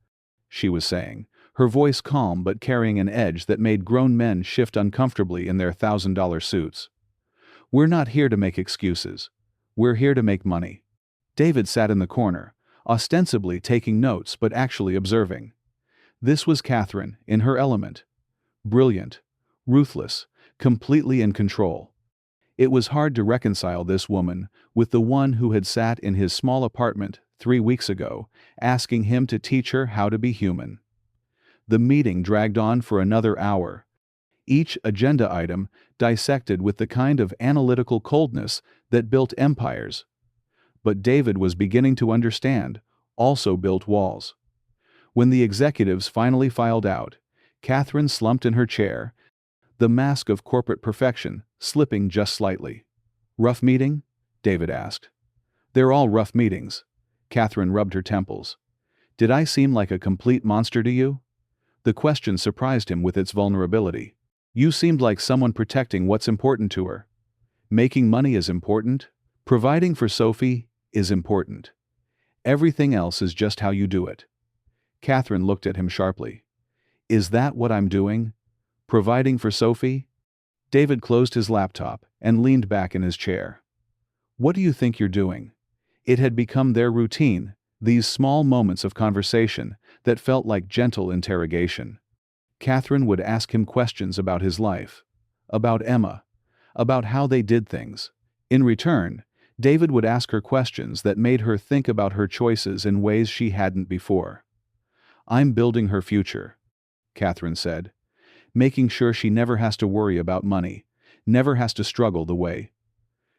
she was saying, her voice calm but carrying an edge that made grown men shift uncomfortably in their $1,000 suits. "We're not here to make excuses. We're here to make money." David sat in the corner, ostensibly taking notes but actually observing. This was Catherine, in her element. Brilliant, ruthless, completely in control. It was hard to reconcile this woman with the one who had sat in his small apartment 3 weeks ago, asking him to teach her how to be human. The meeting dragged on for another hour, each agenda item dissected with the kind of analytical coldness that built empires. But David was beginning to understand, also built walls. When the executives finally filed out, Catherine slumped in her chair, the mask of corporate perfection slipping just slightly. "Rough meeting?" David asked. "They're all rough meetings." Catherine rubbed her temples. "Did I seem like a complete monster to you?" The question surprised him with its vulnerability. "You seemed like someone protecting what's important to her. Making money is important. Providing for Sophie is important. Everything else is just how you do it." Catherine looked at him sharply. "Is that what I'm doing? Providing for Sophie?" David closed his laptop and leaned back in his chair. "What do you think you're doing?" It had become their routine, these small moments of conversation that felt like gentle interrogation. Catherine would ask him questions about his life, about Emma, about how they did things. In return, David would ask her questions that made her think about her choices in ways she hadn't before. "I'm building her future," Catherine said, "making sure she never has to worry about money, never has to struggle the way."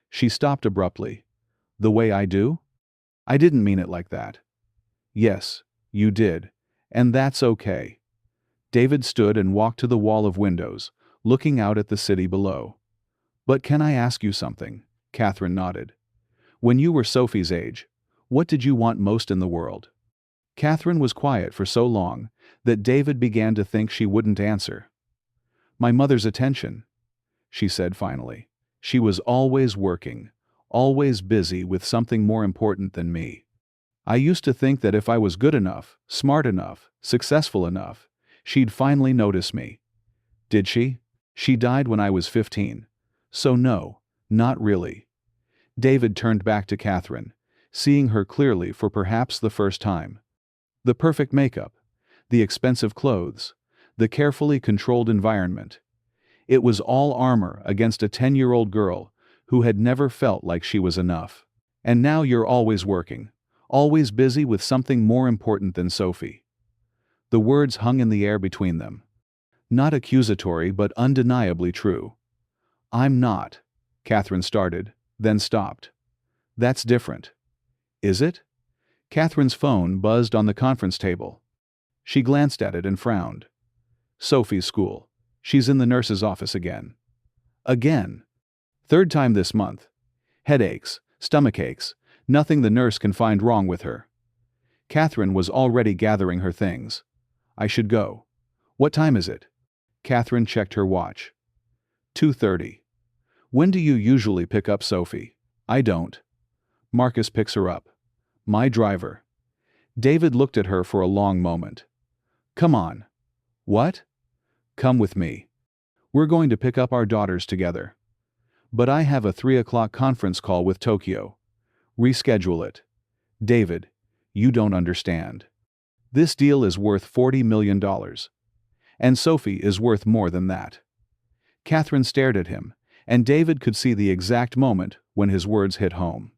She stopped abruptly. "The way I do?" "I didn't mean it like that." "Yes, you did. And that's okay." David stood and walked to the wall of windows, looking out at the city below. "But can I ask you something?" Catherine nodded. "When you were Sophie's age, what did you want most in the world?" Catherine was quiet for so long that David began to think she wouldn't answer. "My mother's attention," she said finally. "She was always working, always busy with something more important than me. I used to think that if I was good enough, smart enough, successful enough, she'd finally notice me. Did she? She died when I was 15. So no, not really." David turned back to Catherine, seeing her clearly for perhaps the first time. The perfect makeup, the expensive clothes, the carefully controlled environment. It was all armor against a 10-year-old girl who had never felt like she was enough. "And now you're always working, always busy with something more important than Sophie." The words hung in the air between them. Not accusatory but undeniably true. "I'm not," Catherine started, then stopped. "That's different." "Is it?" Catherine's phone buzzed on the conference table. She glanced at it and frowned. "Sophie's school," She's in the nurse's office again. Again. Third time this month. Headaches, stomach aches, nothing the nurse can find wrong with her. Catherine was already gathering her things. I should go. What time is it? Catherine checked her watch. 2:30. When do you usually pick up Sophie? I don't. Marcus picks her up. My driver. David looked at her for a long moment. Come on. What? Come with me. We're going to pick up our daughters together. But I have a 3 o'clock conference call with Tokyo. Reschedule it. David, you don't understand. This deal is worth $40 million. And Sophie is worth more than that. Catherine stared at him, and David could see the exact moment when his words hit home.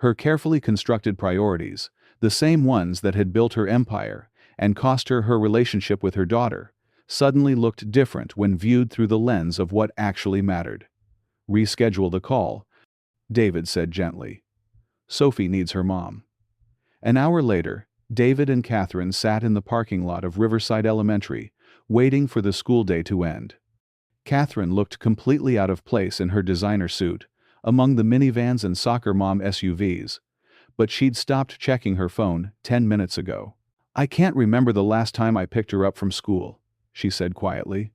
Her carefully constructed priorities, the same ones that had built her empire and cost her her relationship with her daughter, suddenly looked different when viewed through the lens of what actually mattered. Reschedule the call, David said gently. Sophie needs her mom. An hour later, David and Catherine sat in the parking lot of Riverside Elementary, waiting for the school day to end. Catherine looked completely out of place in her designer suit, among the minivans and soccer mom SUVs, but she'd stopped checking her phone 10 minutes ago. I can't remember the last time I picked her up from school, she said quietly.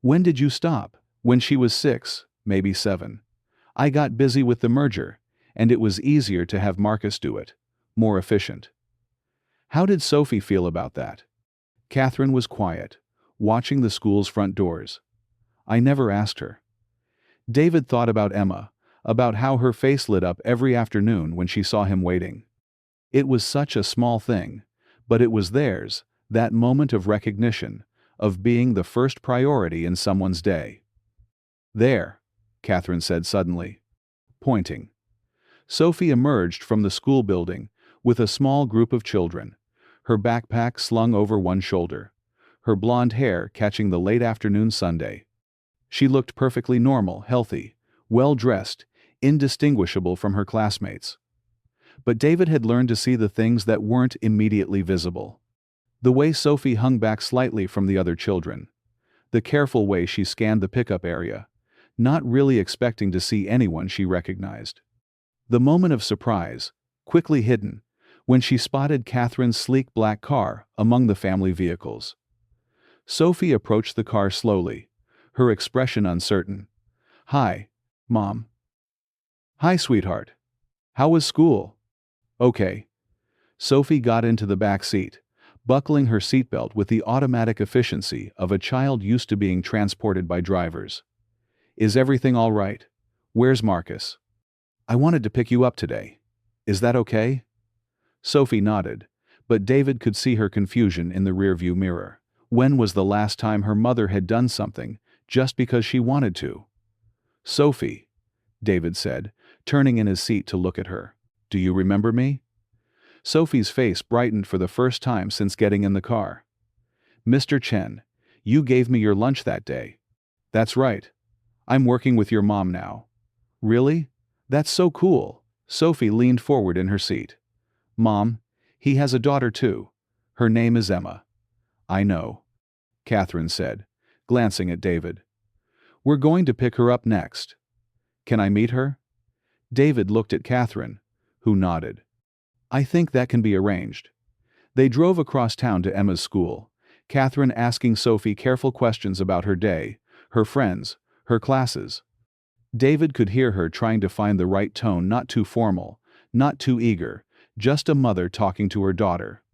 When did you stop? When she was 6, maybe 7. I got busy with the merger, and it was easier to have Marcus do it. More efficient. How did Sophie feel about that? Catherine was quiet, watching the school's front doors. I never asked her. David thought about Emma, about how her face lit up every afternoon when she saw him waiting. It was such a small thing, but it was theirs, that moment of recognition, of being the first priority in someone's day. There, Catherine said suddenly, pointing. Sophie emerged from the school building with a small group of children, her backpack slung over one shoulder, her blonde hair catching the late afternoon Sunday. She looked perfectly normal, healthy, well-dressed, indistinguishable from her classmates. But David had learned to see the things that weren't immediately visible. The way Sophie hung back slightly from the other children. The careful way she scanned the pickup area, not really expecting to see anyone she recognized. The moment of surprise, quickly hidden, when she spotted Catherine's sleek black car among the family vehicles. Sophie approached the car slowly, her expression uncertain. Hi, Mom. Hi, sweetheart. How was school? Okay. Sophie got into the back seat, buckling her seatbelt with the automatic efficiency of a child used to being transported by drivers. Is everything all right? Where's Marcus? I wanted to pick you up today. Is that okay? Sophie nodded, but David could see her confusion in the rearview mirror. When was the last time her mother had done something just because she wanted to? Sophie, David said, turning in his seat to look at her. Do you remember me? Sophie's face brightened for the first time since getting in the car. Mr. Chen, you gave me your lunch that day. That's right. I'm working with your mom now. Really? That's so cool. Sophie leaned forward in her seat. Mom, he has a daughter too. Her name is Emma. I know, Catherine said, glancing at David. We're going to pick her up next. Can I meet her? David looked at Catherine, who nodded. I think that can be arranged. They drove across town to Emma's school, Catherine asking Sophie careful questions about her day, her friends, her classes. David could hear her trying to find the right tone, not too formal, not too eager, just a mother talking to her daughter.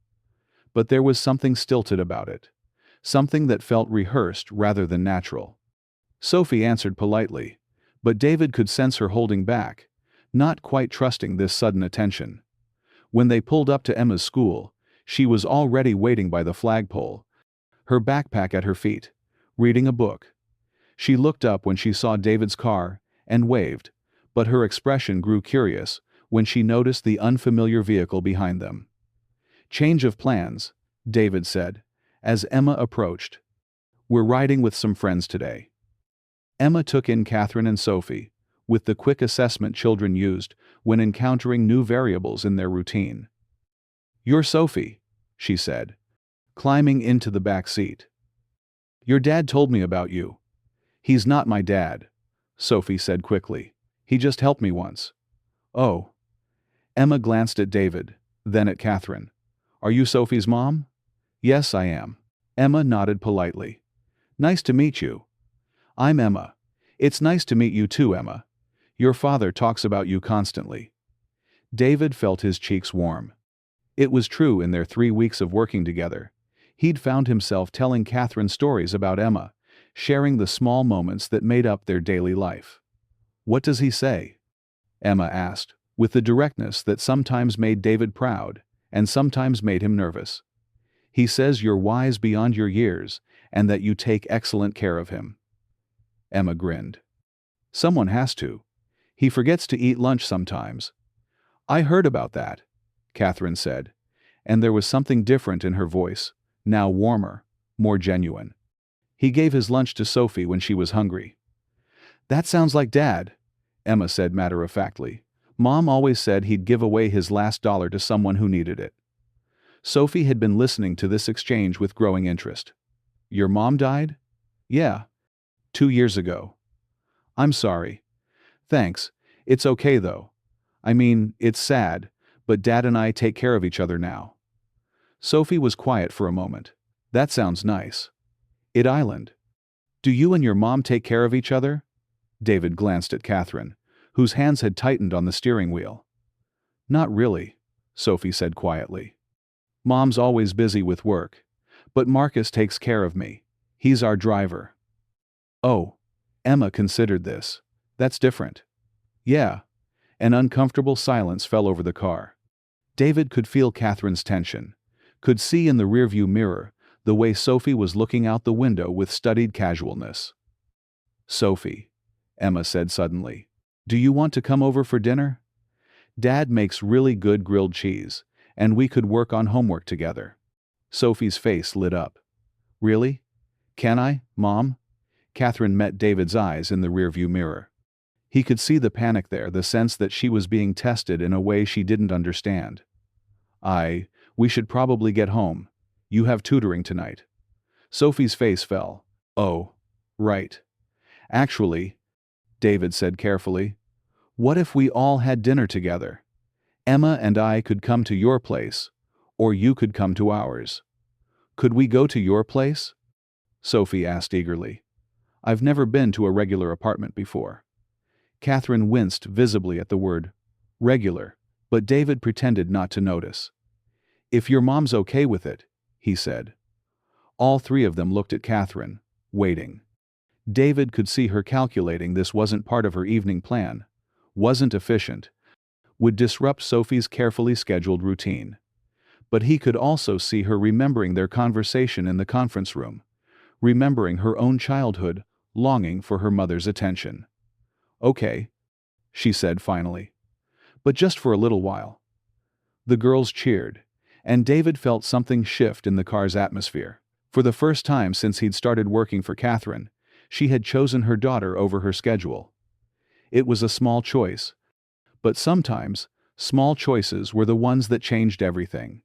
But there was something stilted about it, something that felt rehearsed rather than natural. Sophie answered politely, but David could sense her holding back, not quite trusting this sudden attention. When they pulled up to Emma's school, she was already waiting by the flagpole, her backpack at her feet, reading a book. She looked up when she saw David's car and waved, but her expression grew curious when she noticed the unfamiliar vehicle behind them. Change of plans, David said, as Emma approached. We're riding with some friends today. Emma took in Catherine and Sophie, with the quick assessment children used when encountering new variables in their routine. You're Sophie, she said, climbing into the back seat. Your dad told me about you. He's not my dad, Sophie said quickly. He just helped me once. Oh. Emma glanced at David, then at Catherine. Are you Sophie's mom? Yes, I am. Emma nodded politely. Nice to meet you. I'm Emma. It's nice to meet you too, Emma. Your father talks about you constantly. David felt his cheeks warm. It was true in their 3 weeks of working together. He'd found himself telling Catherine stories about Emma, sharing the small moments that made up their daily life. What does he say? Emma asked, with the directness that sometimes made David proud and sometimes made him nervous. He says you're wise beyond your years and that you take excellent care of him. Emma grinned. Someone has to. He forgets to eat lunch sometimes. I heard about that, Catherine said, and there was something different in her voice, now warmer, more genuine. He gave his lunch to Sophie when she was hungry. That sounds like Dad, Emma said matter-of-factly. Mom always said he'd give away his last dollar to someone who needed it. Sophie had been listening to this exchange with growing interest. Your mom died? Yeah. 2 years ago. I'm sorry. Thanks. It's okay though. I mean, it's sad, but Dad and I take care of each other now. Sophie was quiet for a moment. That sounds nice. It Island. Do you and your mom take care of each other? David glanced at Catherine, whose hands had tightened on the steering wheel. Not really, Sophie said quietly. Mom's always busy with work, but Marcus takes care of me. He's our driver. Oh, Emma considered this. That's different. Yeah. An uncomfortable silence fell over the car. David could feel Catherine's tension, could see in the rearview mirror the way Sophie was looking out the window with studied casualness. Sophie, Emma said suddenly, do you want to come over for dinner? Dad makes really good grilled cheese, and we could work on homework together. Sophie's face lit up. Really? Can I, Mom? Catherine met David's eyes in the rearview mirror. He could see the panic there, the sense that she was being tested in a way she didn't understand. We should probably get home. You have tutoring tonight. Sophie's face fell. Oh, right. Actually, David said carefully, what if we all had dinner together? Emma and I could come to your place, or you could come to ours. Could we go to your place? Sophie asked eagerly. I've never been to a regular apartment before. Catherine winced visibly at the word regular, but David pretended not to notice. If your mom's okay with it, he said. All three of them looked at Catherine, waiting. David could see her calculating this wasn't part of her evening plan, wasn't efficient, would disrupt Sophie's carefully scheduled routine. But he could also see her remembering their conversation in the conference room, remembering her own childhood, longing for her mother's attention. Okay, she said finally. But just for a little while. The girls cheered, and David felt something shift in the car's atmosphere. For the first time since he'd started working for Catherine, she had chosen her daughter over her schedule. It was a small choice, but sometimes, small choices were the ones that changed everything.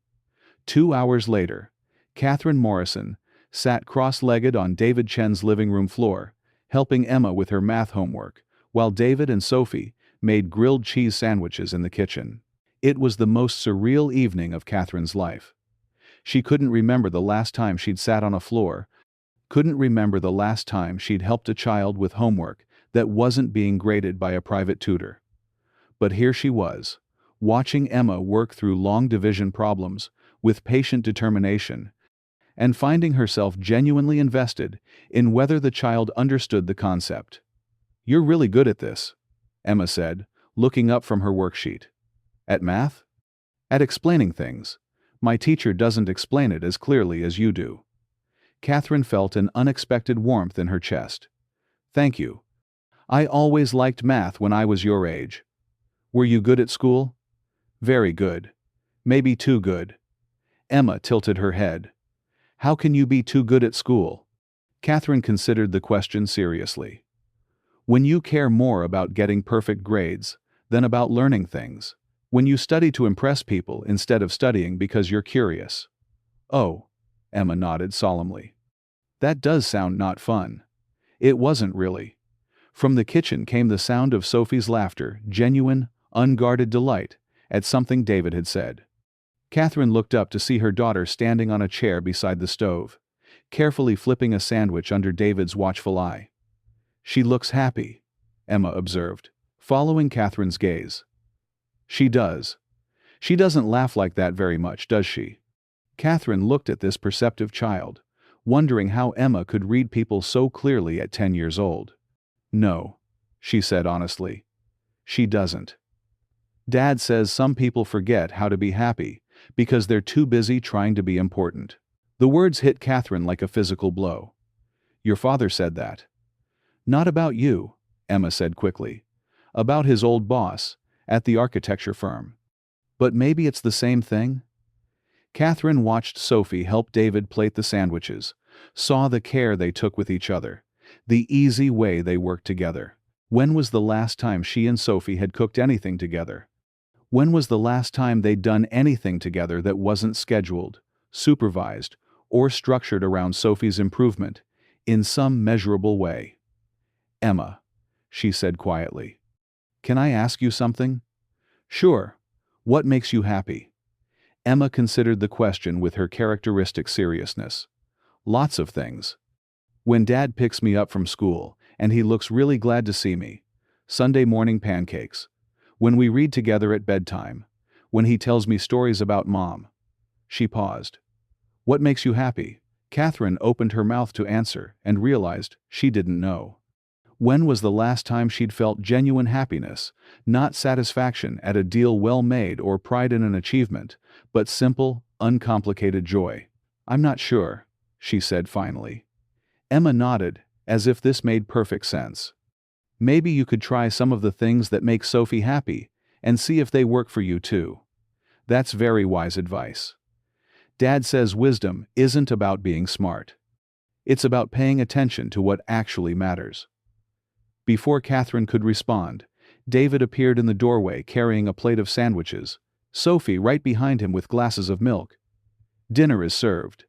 2 hours later, Catherine Morrison sat cross-legged on David Chen's living room floor, helping Emma with her math homework, while David and Sophie made grilled cheese sandwiches in the kitchen. It was the most surreal evening of Catherine's life. She couldn't remember the last time she'd sat on a floor, couldn't remember the last time she'd helped a child with homework that wasn't being graded by a private tutor. But here she was, watching Emma work through long division problems with patient determination, and finding herself genuinely invested in whether the child understood the concept. You're really good at this, Emma said, looking up from her worksheet. At math? At explaining things. My teacher doesn't explain it as clearly as you do. Catherine felt an unexpected warmth in her chest. Thank you. I always liked math when I was your age. Were you good at school? Very good. Maybe too good. Emma tilted her head. How can you be too good at school? Catherine considered the question seriously. When you care more about getting perfect grades than about learning things. When you study to impress people instead of studying because you're curious. Oh, Emma nodded solemnly. That does sound not fun. It wasn't really. From the kitchen came the sound of Sophie's laughter, genuine, unguarded delight at something David had said. Catherine looked up to see her daughter standing on a chair beside the stove, carefully flipping a sandwich under David's watchful eye. "She looks happy," Emma observed, following Catherine's gaze. "She does. She doesn't laugh like that very much, does she?" Catherine looked at this perceptive child, wondering how Emma could read people so clearly at 10 years old. "No," she said honestly. "She doesn't. Dad says some people forget how to be happy because they're too busy trying to be important." The words hit Catherine like a physical blow. "Your father said that." "Not about you," Emma said quickly. "About his old boss, at the architecture firm." "But maybe it's the same thing?" Catherine watched Sophie help David plate the sandwiches, saw the care they took with each other, the easy way they worked together. When was the last time she and Sophie had cooked anything together? When was the last time they'd done anything together that wasn't scheduled, supervised, or structured around Sophie's improvement, in some measurable way? "Emma," she said quietly. "Can I ask you something?" "Sure. What makes you happy?" Emma considered the question with her characteristic seriousness. "Lots of things. When Dad picks me up from school, and he looks really glad to see me. Sunday morning pancakes. When we read together at bedtime. When he tells me stories about Mom." She paused. "What makes you happy?" Catherine opened her mouth to answer and realized she didn't know. When was the last time she'd felt genuine happiness, not satisfaction at a deal well made or pride in an achievement, but simple, uncomplicated joy? "I'm not sure," she said finally. Emma nodded, as if this made perfect sense. "Maybe you could try some of the things that make Sophie happy, and see if they work for you too." That's very wise advice. Dad says wisdom isn't about being smart. It's about paying attention to what actually matters. Before Catherine could respond, David appeared in the doorway carrying a plate of sandwiches, Sophie right behind him with glasses of milk. "Dinner is served,"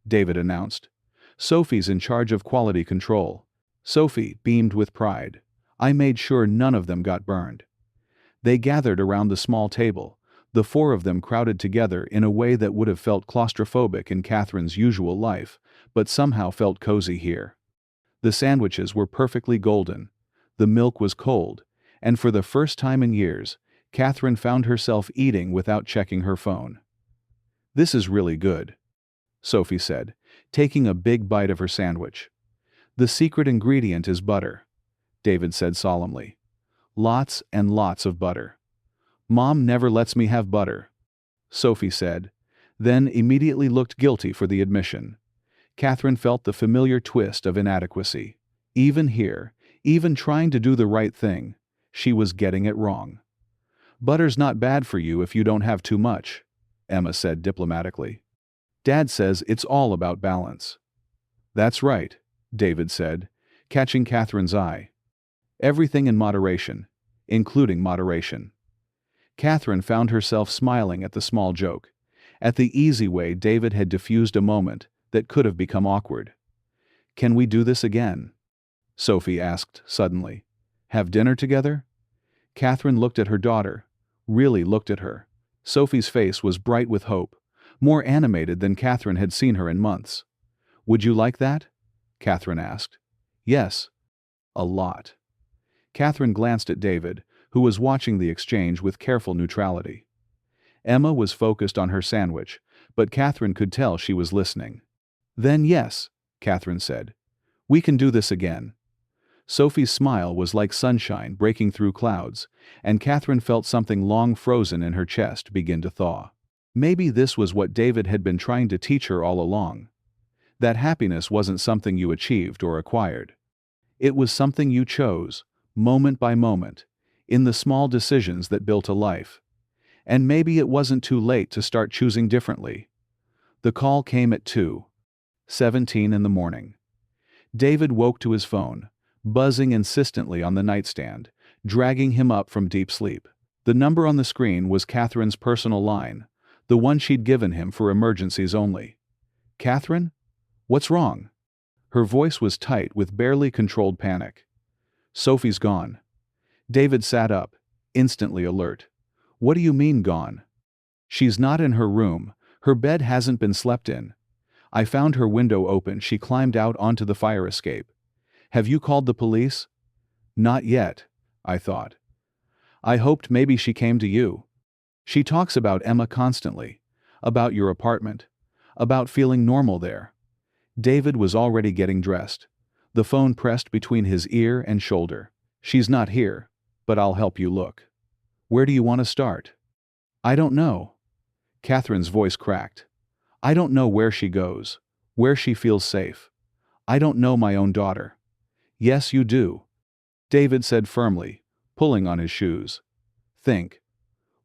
David announced. "Sophie's in charge of quality control." Sophie beamed with pride. "I made sure none of them got burned." They gathered around the small table, the four of them crowded together in a way that would have felt claustrophobic in Catherine's usual life, but somehow felt cozy here. The sandwiches were perfectly golden. The milk was cold, and for the first time in years, Catherine found herself eating without checking her phone. "This is really good," Sophie said, taking a big bite of her sandwich. "The secret ingredient is butter," David said solemnly. "Lots and lots of butter." "Mom never lets me have butter," Sophie said, then immediately looked guilty for the admission. Catherine felt the familiar twist of inadequacy. Even here, even trying to do the right thing, she was getting it wrong. "Butter's not bad for you if you don't have too much," Emma said diplomatically. "Dad says it's all about balance." "That's right," David said, catching Catherine's eye. "Everything in moderation, including moderation." Catherine found herself smiling at the small joke, at the easy way David had diffused a moment that could have become awkward. "Can we do this again?" Sophie asked suddenly. "Have dinner together?" Catherine looked at her daughter, really looked at her. Sophie's face was bright with hope, more animated than Catherine had seen her in months. "Would you like that?" Catherine asked. "Yes. A lot." Catherine glanced at David, who was watching the exchange with careful neutrality. Emma was focused on her sandwich, but Catherine could tell she was listening. "Then yes," Catherine said. "We can do this again." Sophie's smile was like sunshine breaking through clouds, and Catherine felt something long frozen in her chest begin to thaw. Maybe this was what David had been trying to teach her all along. That happiness wasn't something you achieved or acquired. It was something you chose, moment by moment, in the small decisions that built a life. And maybe it wasn't too late to start choosing differently. The call came at 2:17 in the morning. David woke to his phone, buzzing insistently on the nightstand, dragging him up from deep sleep. The number on the screen was Catherine's personal line, the one she'd given him for emergencies only. "Catherine? What's wrong?" Her voice was tight with barely controlled panic. Sophie's gone. David sat up, instantly alert. What do you mean gone? She's not in her room. Her bed hasn't been slept in. I found her window open. She climbed out onto the fire escape. Have you called the police? Not yet, I thought. I hoped maybe she came to you. She talks about Emma constantly. About your apartment. About feeling normal there. David was already getting dressed. The phone pressed between his ear and shoulder. She's not here, but I'll help you look. Where do you want to start? I don't know. Catherine's voice cracked. I don't know where she goes, where she feels safe. I don't know my own daughter. Yes, you do, David said firmly, pulling on his shoes. Think.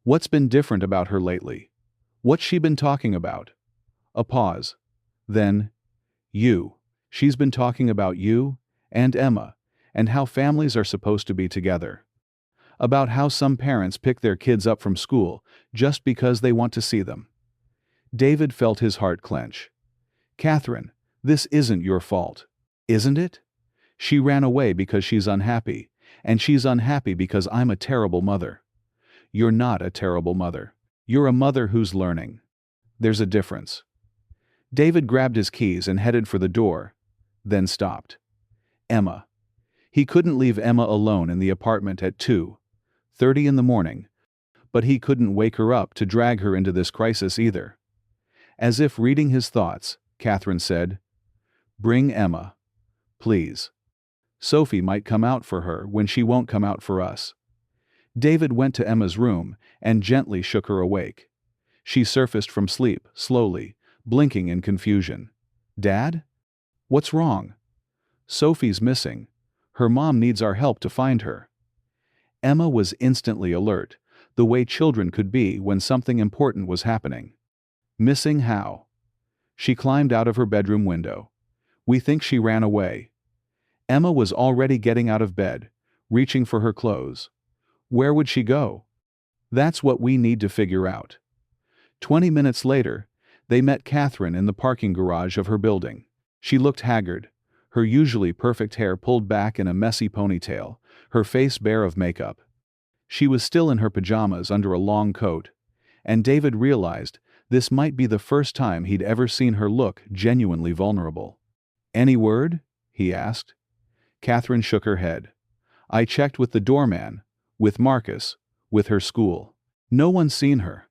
What's been different about her lately? What's she been talking about? A pause. Then, you. She's been talking about you and Emma, and how families are supposed to be together. About how some parents pick their kids up from school just because they want to see them. David felt his heart clench. Catherine, this isn't your fault. Isn't it? She ran away because she's unhappy, and she's unhappy because I'm a terrible mother. You're not a terrible mother. You're a mother who's learning. There's a difference. David grabbed his keys and headed for the door, then stopped. Emma. He couldn't leave Emma alone in the apartment at 2:30 in the morning, but he couldn't wake her up to drag her into this crisis either. As if reading his thoughts, Catherine said, Bring Emma. Please. Sophie might come out for her when she won't come out for us. David went to Emma's room and gently shook her awake. She surfaced from sleep, slowly, blinking in confusion. Dad? What's wrong? Sophie's missing. Her mom needs our help to find her. Emma was instantly alert, the way children could be when something important was happening. Missing how? She climbed out of her bedroom window. We think she ran away. Emma was already getting out of bed, reaching for her clothes. Where would she go? That's what we need to figure out. 20 minutes later, they met Catherine in the parking garage of her building. She looked haggard, her usually perfect hair pulled back in a messy ponytail, her face bare of makeup. She was still in her pajamas under a long coat, and David realized this might be the first time he'd ever seen her look genuinely vulnerable. Any word? He asked. Catherine shook her head. I checked with the doorman, with Marcus, with her school. No one's seen her.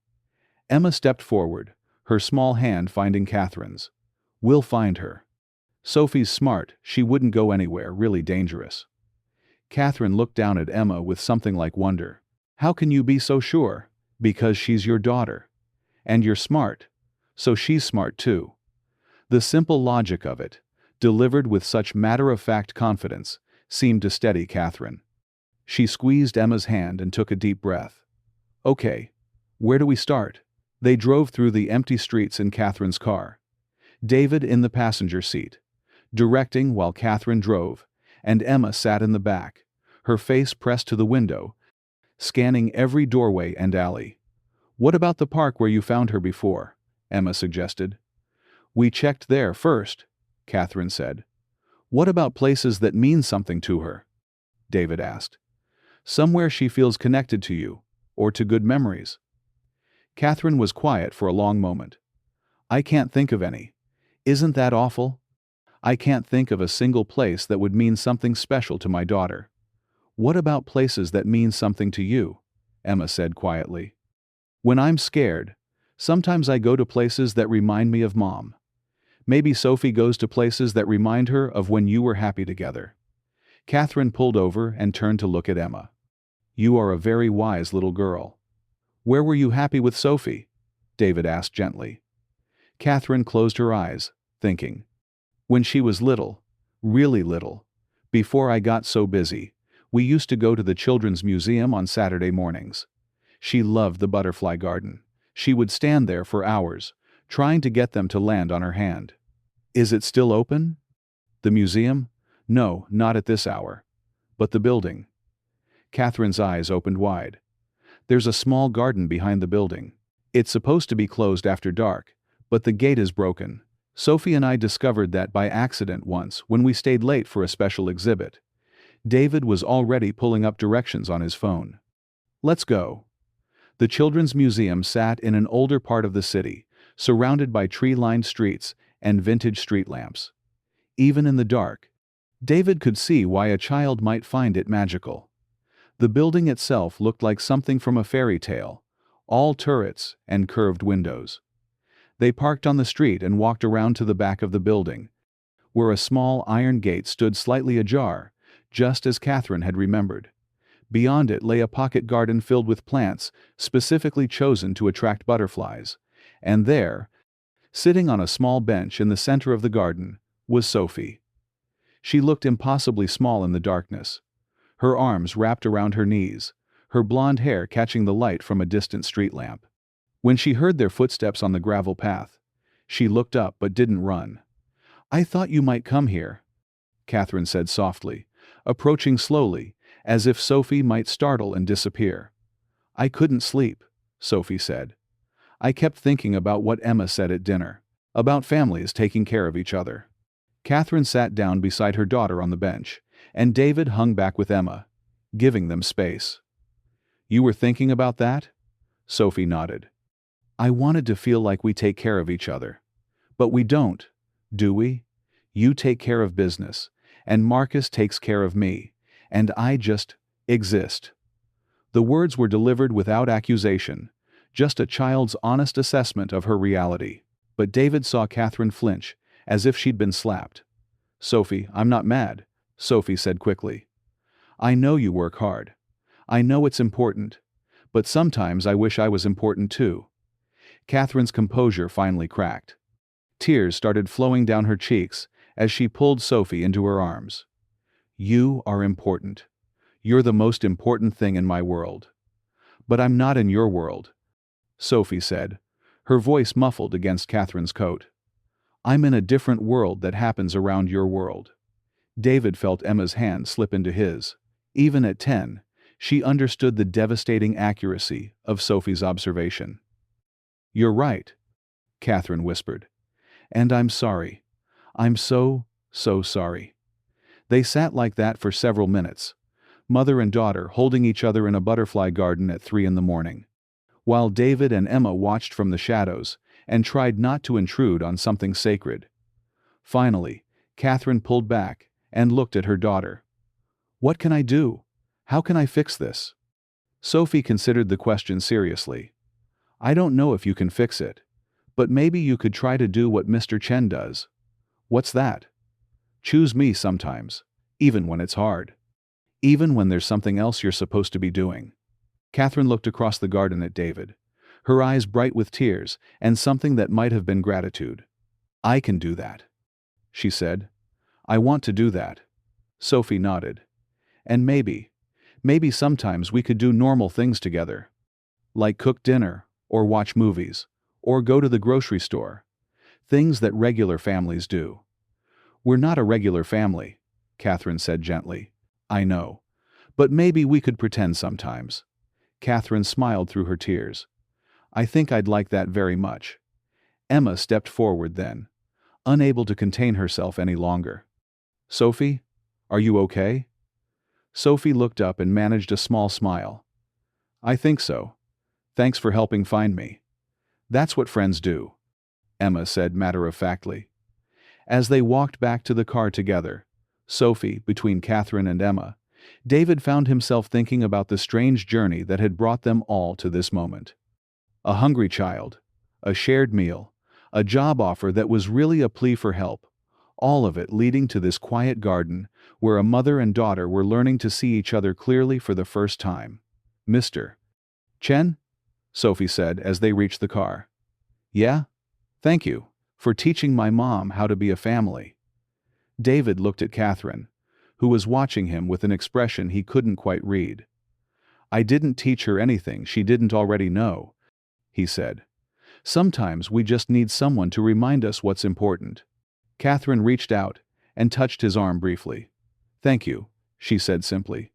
Emma stepped forward, her small hand finding Catherine's. We'll find her. Sophie's smart, she wouldn't go anywhere really dangerous. Catherine looked down at Emma with something like wonder. How can you be so sure? Because she's your daughter. And you're smart. So she's smart too. The simple logic of it, delivered with such matter-of-fact confidence, seemed to steady Catherine. She squeezed Emma's hand and took a deep breath. Okay, where do we start? They drove through the empty streets in Catherine's car. David in the passenger seat, directing while Catherine drove, and Emma sat in the back, her face pressed to the window, scanning every doorway and alley. What about the park where you found her before? Emma suggested. We checked there first, Catherine said. What about places that mean something to her? David asked. Somewhere she feels connected to you, or to good memories. Catherine was quiet for a long moment. I can't think of any. Isn't that awful? I can't think of a single place that would mean something special to my daughter. What about places that mean something to you? Emma said quietly. When I'm scared, sometimes I go to places that remind me of Mom. Maybe Sophie goes to places that remind her of when you were happy together. Catherine pulled over and turned to look at Emma. You are a very wise little girl. Where were you happy with Sophie? David asked gently. Catherine closed her eyes, thinking. When she was little, really little, before I got so busy, we used to go to the Children's Museum on Saturday mornings. She loved the butterfly garden. She would stand there for hours, trying to get them to land on her hand. Is it still open? The museum? No, not at this hour. But the building. Catherine's eyes opened wide. There's a small garden behind the building. It's supposed to be closed after dark, but the gate is broken. Sophie and I discovered that by accident once when we stayed late for a special exhibit. David was already pulling up directions on his phone. Let's go. The Children's Museum sat in an older part of the city, surrounded by tree-lined streets and vintage street lamps. Even in the dark, David could see why a child might find it magical. The building itself looked like something from a fairy tale, all turrets and curved windows. They parked on the street and walked around to the back of the building, where a small iron gate stood slightly ajar, just as Catherine had remembered. Beyond it lay a pocket garden filled with plants specifically chosen to attract butterflies, and there, sitting on a small bench in the center of the garden, was Sophie. She looked impossibly small in the darkness, her arms wrapped around her knees, her blonde hair catching the light from a distant street lamp. When she heard their footsteps on the gravel path, she looked up but didn't run. "I thought you might come here," Catherine said softly, approaching slowly, as if Sophie might startle and disappear. "I couldn't sleep," Sophie said. "I kept thinking about what Emma said at dinner, about families taking care of each other." Catherine sat down beside her daughter on the bench, and David hung back with Emma, giving them space. "You were thinking about that?" Sophie nodded. "I wanted to feel like we take care of each other. But we don't, do we? You take care of business, and Marcus takes care of me, and I just exist." The words were delivered without accusation, just a child's honest assessment of her reality. But David saw Catherine flinch, as if she'd been slapped. "Sophie, I'm not mad," Sophie said quickly. "I know you work hard. I know it's important. But sometimes I wish I was important too." Catherine's composure finally cracked. Tears started flowing down her cheeks as she pulled Sophie into her arms. "You are important. You're the most important thing in my world." "But I'm not in your world," Sophie said, her voice muffled against Catherine's coat. "I'm in a different world that happens around your world." David felt Emma's hand slip into his. Even at 10, she understood the devastating accuracy of Sophie's observation. "You're right," Catherine whispered. "And I'm sorry. I'm so sorry." They sat like that for several minutes, mother and daughter holding each other in a butterfly garden at 3 in the morning, while David and Emma watched from the shadows and tried not to intrude on something sacred. Finally, Catherine pulled back and looked at her daughter. "What can I do? How can I fix this?" Sophie considered the question seriously. "I don't know if you can fix it, but maybe you could try to do what Mr. Chen does." "What's that?" "Choose me sometimes, even when it's hard. Even when there's something else you're supposed to be doing." Catherine looked across the garden at David, her eyes bright with tears and something that might have been gratitude. "I can do that," she said. "I want to do that." Sophie nodded. "And maybe sometimes we could do normal things together. Like cook dinner, or watch movies, or go to the grocery store. Things that regular families do." "We're not a regular family," Catherine said gently. "I know. But maybe we could pretend sometimes." Catherine smiled through her tears. "I think I'd like that very much." Emma stepped forward then, unable to contain herself any longer. "Sophie, are you okay?" Sophie looked up and managed a small smile. "I think so. Thanks for helping find me." "That's what friends do," Emma said matter-of-factly. As they walked back to the car together, Sophie, between Catherine and Emma, David found himself thinking about the strange journey that had brought them all to this moment. A hungry child, a shared meal, a job offer that was really a plea for help, all of it leading to this quiet garden where a mother and daughter were learning to see each other clearly for the first time. "Mr. Chen?" Sophie said as they reached the car. "Yeah? Thank you for teaching my mom how to be a family." David looked at Catherine, who was watching him with an expression he couldn't quite read. "I didn't teach her anything she didn't already know," he said. "Sometimes we just need someone to remind us what's important." Catherine reached out and touched his arm briefly. "Thank you," she said simply.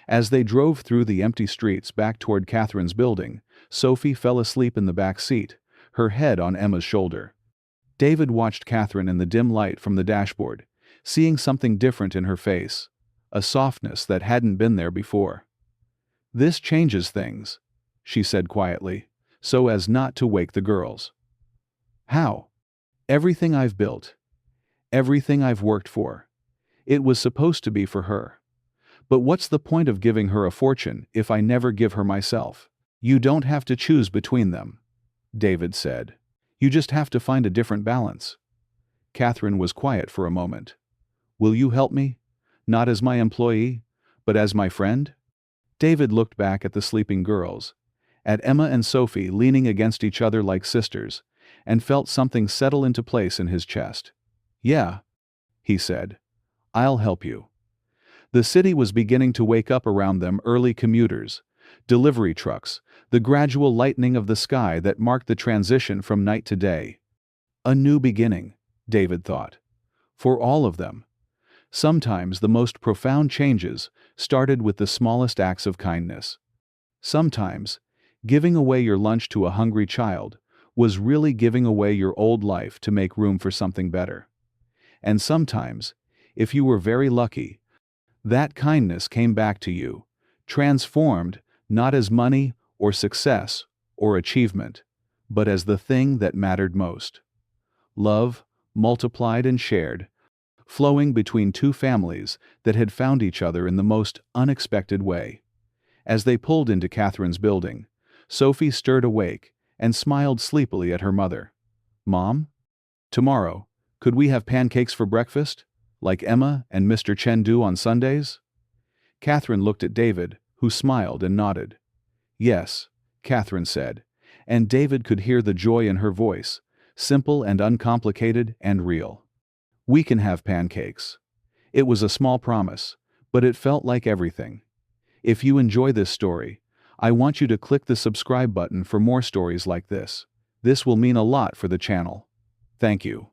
As they drove through the empty streets back toward Catherine's building, Sophie fell asleep in the back seat, her head on Emma's shoulder. David watched Catherine in the dim light from the dashboard, seeing something different in her face, a softness that hadn't been there before. "This changes things," she said quietly, so as not to wake the girls. "How?" "Everything I've built. Everything I've worked for. It was supposed to be for her. But what's the point of giving her a fortune if I never give her myself?" "You don't have to choose between them," David said. "You just have to find a different balance." Catherine was quiet for a moment. "Will you help me? Not as my employee, but as my friend?" David looked back at the sleeping girls, at Emma and Sophie leaning against each other like sisters, and felt something settle into place in his chest. "Yeah," he said. "I'll help you." The city was beginning to wake up around them, early commuters, delivery trucks, the gradual lightening of the sky that marked the transition from night to day. A new beginning, David thought. For all of them. Sometimes the most profound changes started with the smallest acts of kindness. Sometimes, giving away your lunch to a hungry child was really giving away your old life to make room for something better. And sometimes, if you were very lucky, that kindness came back to you, transformed not as money or success or achievement, but as the thing that mattered most. Love, multiplied and shared, flowing between two families that had found each other in the most unexpected way. As they pulled into Catherine's building, Sophie stirred awake and smiled sleepily at her mother. "Mom? Tomorrow, could we have pancakes for breakfast, like Emma and Mr. Chen do on Sundays?" Catherine looked at David, who smiled and nodded. "Yes," Catherine said, and David could hear the joy in her voice, simple and uncomplicated and real. "We can have pancakes." It was a small promise, but it felt like everything. If you enjoy this story, I want you to click the subscribe button for more stories like this. This will mean a lot for the channel. Thank you.